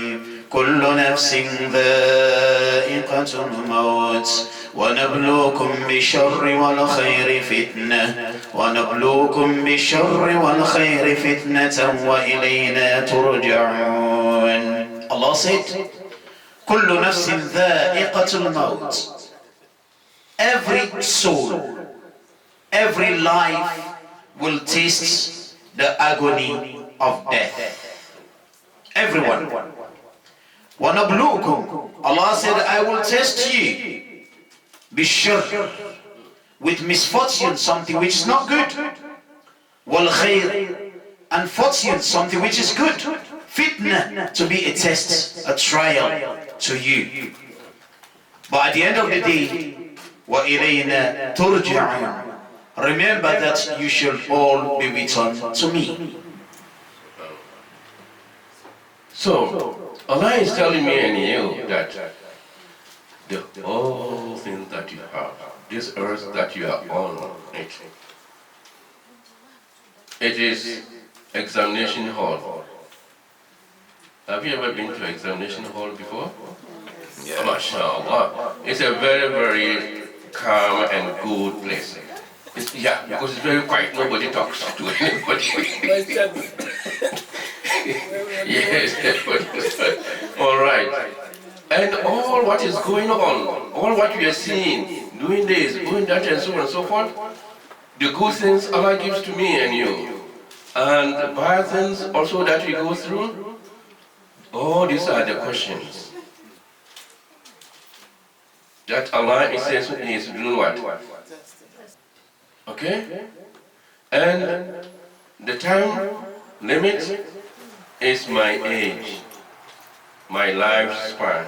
كل نفس ذائقة الموت ونبلوكم بالشر والخير فتنة ونبلوكم بالشر والخير فتنة وإلينا ترجعون. Allah said, كل نفس ذائقة الموت. Every soul, every life will taste the agony of death. Everyone. وَنَبْلُوكُمْ. Allah said, I will test you. بِالشَّرِّ. With misfortune, something which is not good. وَالْخَيْرِ. And fortune, something which is good. Fitna, to be a test, a trial to you. But at the end of the day, وَإِلَيْنَا تُرْجَعُونَ. Remember that you shall all be returned to me. So, Allah is telling me and you that the whole thing that you have, this earth that you are on, it is examination hall. Have you ever been to examination hall before? Yeah. MashaAllah. It's a very, very calm and good place. Because it's very quiet, nobody talks to anybody. Yes, all right. And all what is going on, all what we are seeing, doing this, doing that, and so on and so forth, the good things Allah gives to me and you, and the bad things also that we go through, all these are the questions that Allah is doing what? Okay? And the time limit is my age, my lifespan.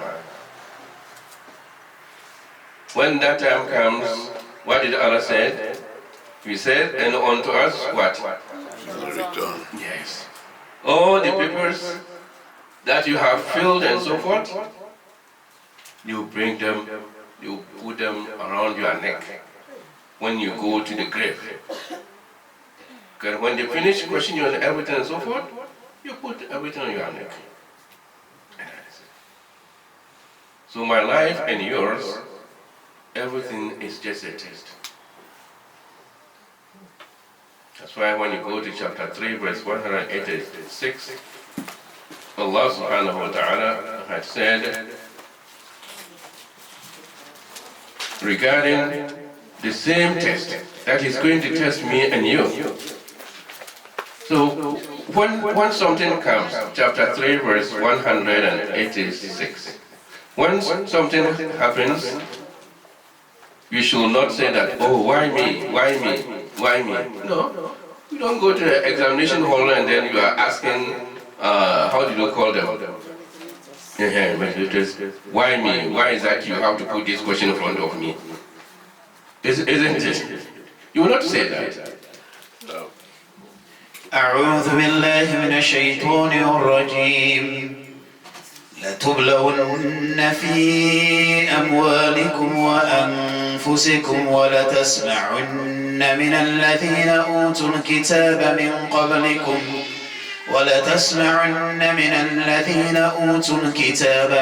When that time comes, what did Allah say? He said, and unto us what? Return. Yes. All the papers that you have filled and so forth, you bring them, you put them around your neck when you go to the grave. Because when they finish questioning you and everything and so forth, you put everything on your neck. And that is it. So my life and yours, everything is just a test. That's why when you go to chapter 3, verse 186, Allah subhanahu wa ta'ala had said regarding the same test that He's going to test me and you. So when something comes, chapter 3, verse 186, when something happens, you should not say that, oh, why me, why me, why me? No, you don't go to the examination hall and then you are asking, how do you call them? Why me? Why is that you have to put this question in front of me? Isn't it? You will not say that. No. أعوذ بالله من الشيطان الرجيم لتبلون في أموالكم وأنفسكم ولتسمعن من الذين أوتوا الكتاب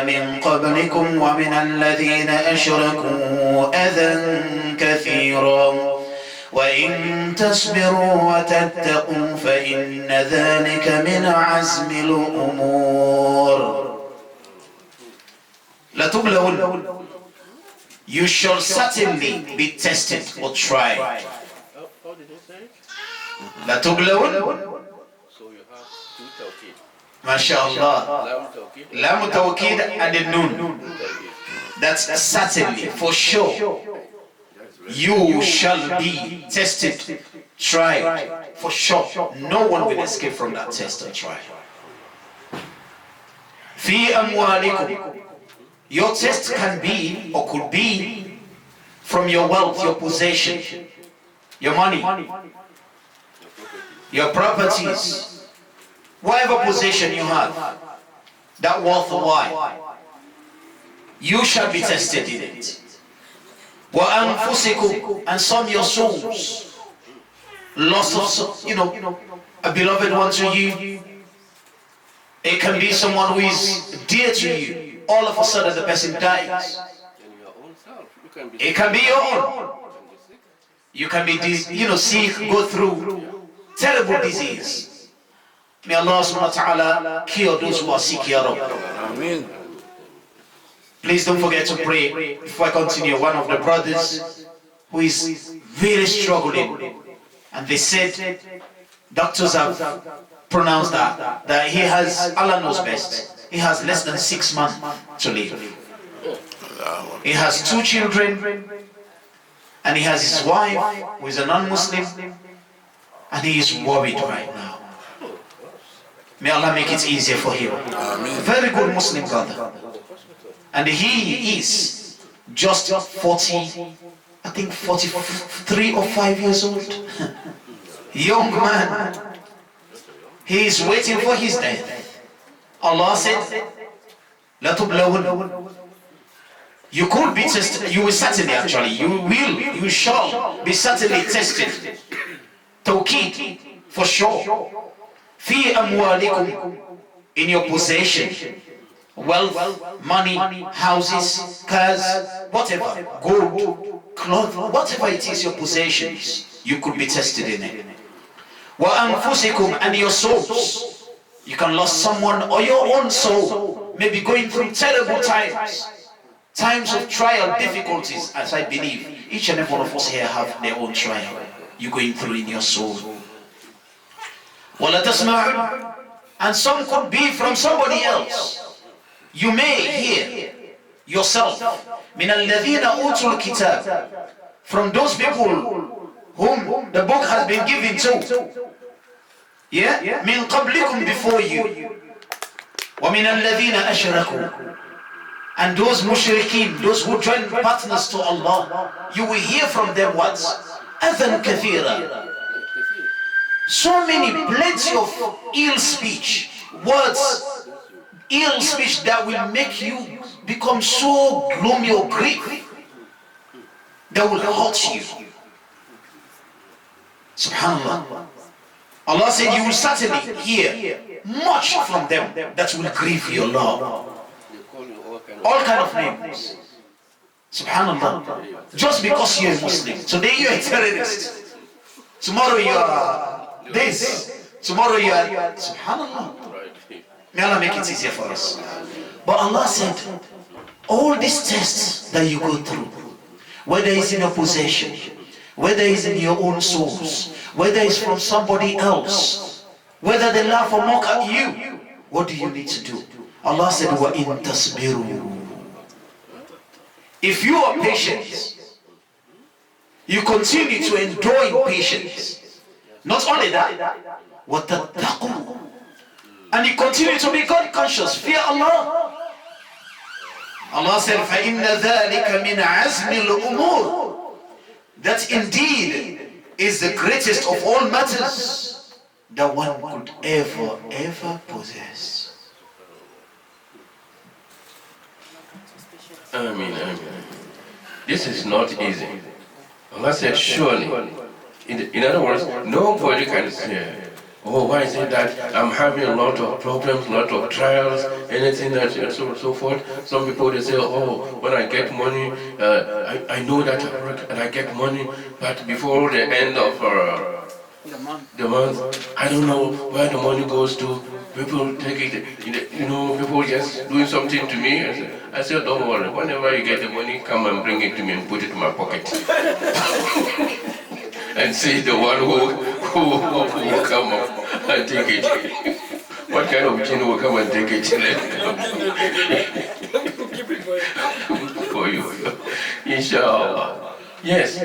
من قبلكم ومن الذين أشركوا أذى كثيرا وإن تصبروا وتتقوا فإن ذلك من عزم الأمور. لتبلون, you shall certainly be tested or tried. How did he say? لتبلون, So you have two tawqid. MashaAllah. Lam tawqid and the nun. That's certainly, for sure. You shall be tested, tried, for sure. No one will escape from that test or trial. Fi amwalikum. Your test can be or could be from your wealth, your possession, your money, your properties, whatever possession you have, that worthwhile, you shall be tested in it. وَأَنفُسِكُمْ, and some your souls, loss of, a beloved one to you. It can be someone who is dear to you. All of a sudden the person dies. It can be your own. You can be, sick, go through terrible disease. May Allah subhanahu wa ta'ala cure those who are sick, Ya Rabbi. Amen. Please don't forget to pray. Before I continue, one of the brothers who is really struggling, and they said, doctors have pronounced that he has, Allah knows best, he has less than 6 months to live. He has 2 children, and he has his wife, who is a non-Muslim, and he is worried right now. May Allah make it easier for him. Amen. Very good Muslim brother. And he is just 43 or 5 years old. Young man. He is waiting for his death. Allah said, you could be tested. You will certainly, you shall be certainly tested. Tawqid, for sure. Fi amwalikum, in your possession. Wealth, money, houses, cars, whatever, gold, cloth, whatever it is, your possessions, you could be tested in it. Wa anfusikum, and your souls. You can lose someone or your own soul, maybe going through terrible times of trial, difficulties, as I believe each and every one of us here have their own trial you're going through in your soul. وَلَا تَسْمَعُ, and some could be from somebody else. You may hear yourself, مِنَ الَّذِينَ أُوتُوا الْكِتَابِ, from those people whom the book has been given to. Yeah? من قبلكم, before you. وَمِنَ الَّذِينَ أَشْرَكُوا, and those mushrikeen, those who join partners to Allah, you will hear from them what? أَذًا كَثِيرًا. So many, plenty of ill speech, words, ill speech that will make you become so gloomy or grief, that will hurt you. Subhanallah. Allah said you will certainly hear much from them that will grieve your Lord. All kind of names. Subhanallah. Just because you're a Muslim. Today you're a terrorist. Tomorrow you are this. Tomorrow you are... Subhanallah. May Allah make it easier for us. But Allah said, all these tests that you go through, whether it's in your possession, whether it's in your own souls, whether it's from somebody else, whether they laugh or mock at you, what do you need to do? Allah said, وَإِن تَصْبِرُوا. If you are patient, you continue to endure in patience. Not only that, وَتَتَّقُوا, and you continue to be God conscious, fear Allah. Allah said, فَإِنَّ ذَلِكَ مِنْ عَزْمِ الْأُمُورِ. That indeed is the greatest of all matters that one could ever possess. Ameen, ameen. This is not easy. Allah said, surely. In other words, nobody can say, oh, why is it that I'm having a lot of problems, a lot of trials, anything that, and so on and so forth. Some people, they say, oh, when I get money, I know that I work and I get money, but before the end of the month, I don't know where the money goes to. People take it, people just doing something to me. I said, don't worry, whenever you get the money, come and bring it to me and put it in my pocket. And see the one who will come up and take it. What kind of jinn will come and take it? For you, inshallah. Yes.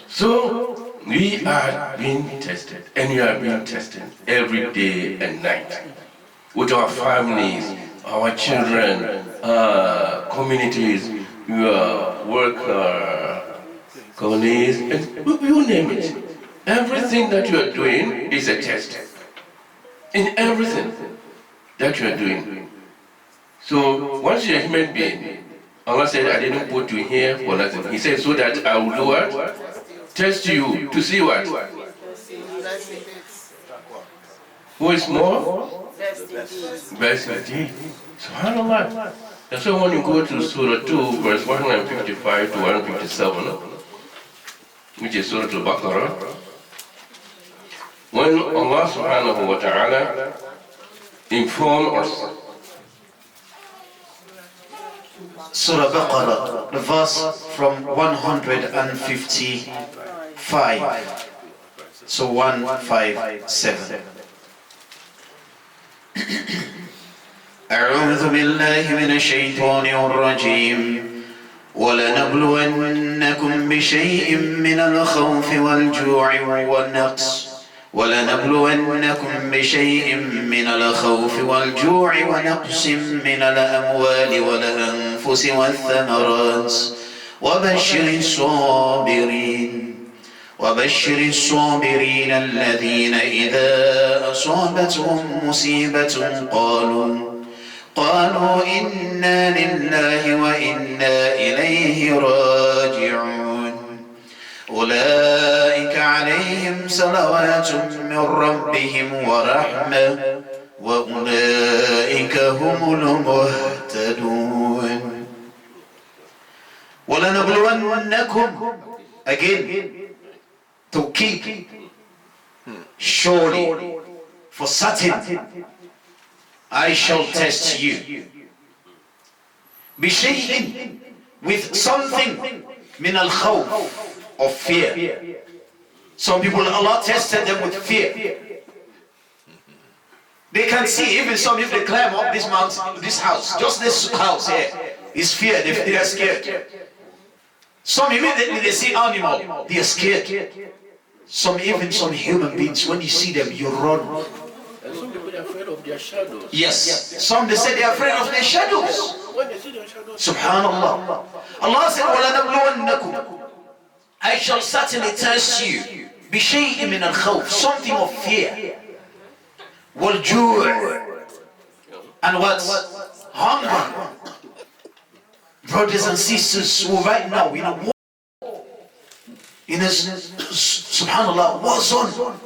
So we are being tested, and we are being tested every day and night with our families, our children, communities, work. Colonies, and you name it. Everything that you are doing is a test. In everything that you are doing. So once you're a human being, Allah said, I didn't put you here for nothing. He said, so that I will do what? Test you to see what? Who is more? Best indeed. SubhanAllah. And so when you go to Surah 2, verse 155 to 157, which is Surah Al-Baqarah, when Allah subhanahu wa ta'ala informed us. Surah Baqarah, the verse from 155. So 157. أعوذ بالله من الشيطان الرجيم ولنبلونكم بشيء من الخوف والجوع والنقص ولنبلونكم بشيء من الخوف والجوع ونقص من الأموال والأنفس والثمرات وبشر الصابرين الذين إذا أصابتهم مصيبة قالوا إنا لله وإنا إليه راجعون أولئك عليهم صلوات من ربهم ورحمة وأولئك هم المهتدون ولنبلونكم, again, to keep, surely, for certain, I shall test you. بشيء, with something, min al-khawf, of fear. Some people, Allah tested them with fear. They can see, even some, if they climb up this mountain, this house, just this house here, is fear, they are scared. Some immediately they see animal, they are scared. Some human beings, when you see them, you run. And some people are afraid of their shadows. Yes. Some they say they are afraid of their shadows. When they see their shadows, Subhanallah. Allah said, وَلَنَبْلُوَنَّكُمْ, I shall certainly test you. بِشَيْءٍ مِنَ الْخَوْفِ, something of fear. وَالْجُوعِ, and what? Hunger. Brothers and sisters who right now in a war, in a subhanallah war zone,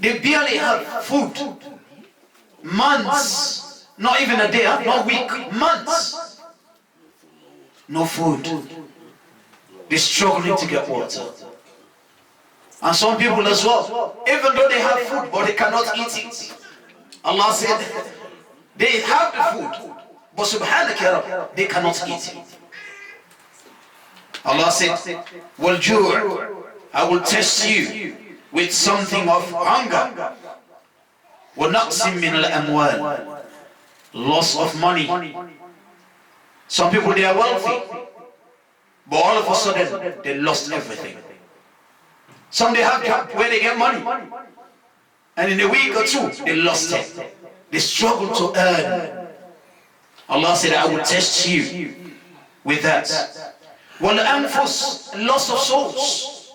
they barely have food. Months, not even a day, not week, months. No food. They're struggling to get water. And some people as well, even though they have food, but they cannot eat it. Allah said, they have the food, but subhanaka, they cannot eat it. Allah said, وَالْجُوعِ, I will test you with something of hunger. وَنَقْسٍ مِّنَ الْأَمْوَالِ, loss of money. Some people, they are wealthy, but all of a sudden, they lost everything. Some they have job where they get money, and in a week or two, they lost it. They struggle to earn. Allah said, I will test you with that. وَالْأَنفُسِ, loss of souls,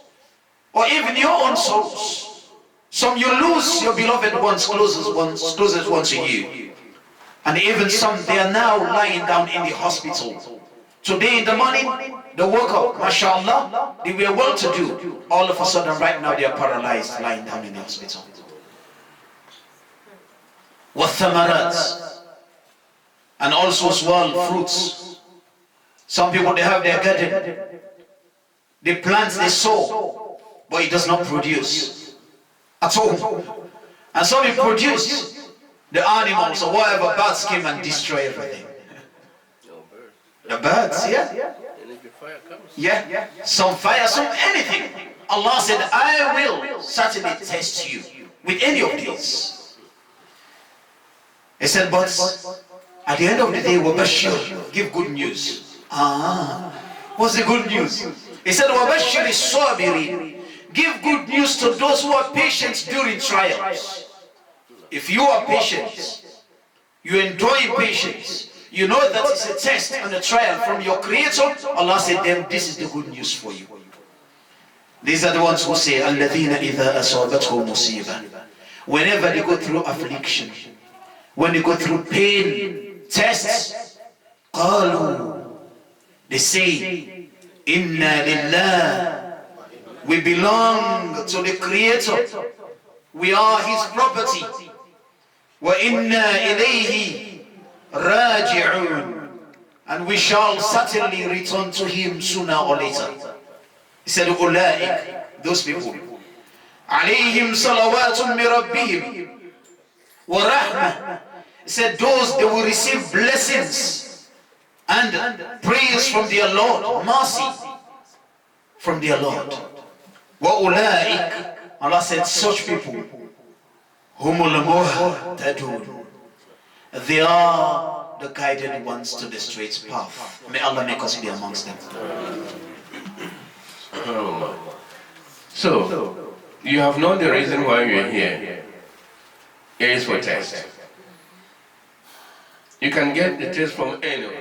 or even your own souls. Some you lose your beloved ones, closest ones to you. And even some, they are now lying down in the hospital. Today in the morning, they woke up, mashallah, they were well to do. All of a sudden, right now, they are paralyzed, lying down in the hospital. وَالثَّمَرَاتِ, and also as well, fruits. Some people, they have their garden. They plant, they sow, but it does not produce at all. And some it produce. The animals or whatever, birds came and destroy everything. The birds, yeah. Yeah, some fire, some anything. Allah said, I will certainly test you with any of these. He said, but at the end of the day, وَبَشِّرْ, give good news. What's the good news? He said, وَبَشِّرِ الصَّابِرِينَ, give good news to those who are patient during trials. If you are patient, you enjoy patience, you know that it's a test and a trial from your Creator, Allah said, then this is the good news for you. These are the ones who say, الَّذِينَ إِذَا أَصَابَتْهُمْ مُصِيبَةٌ, whenever they go through affliction, when they go through pain, tests, قَالُوا, they say, إِنَّا لِلَّهِ, we belong to the Creator, we are His property. وَإِنَّا إِلَيْهِ رَاجِعُونَ, and we shall certainly return to Him sooner or later. He said, أُولَٰئِكَ, those people, عَلَيْهِمْ صَلَوَاتٌ مِّن رَبِّهِمْ وَرَحْمَةٌ, he said, those, they will receive blessings and praise from their Lord, mercy from their Lord. وَأُولَٰئِكَ, Allah said, such people, humul muhtadun, they are the guided ones to the straight path. May Allah make us be amongst them. So, you have known the reason why you are here. It is for test. You can get the test from anywhere.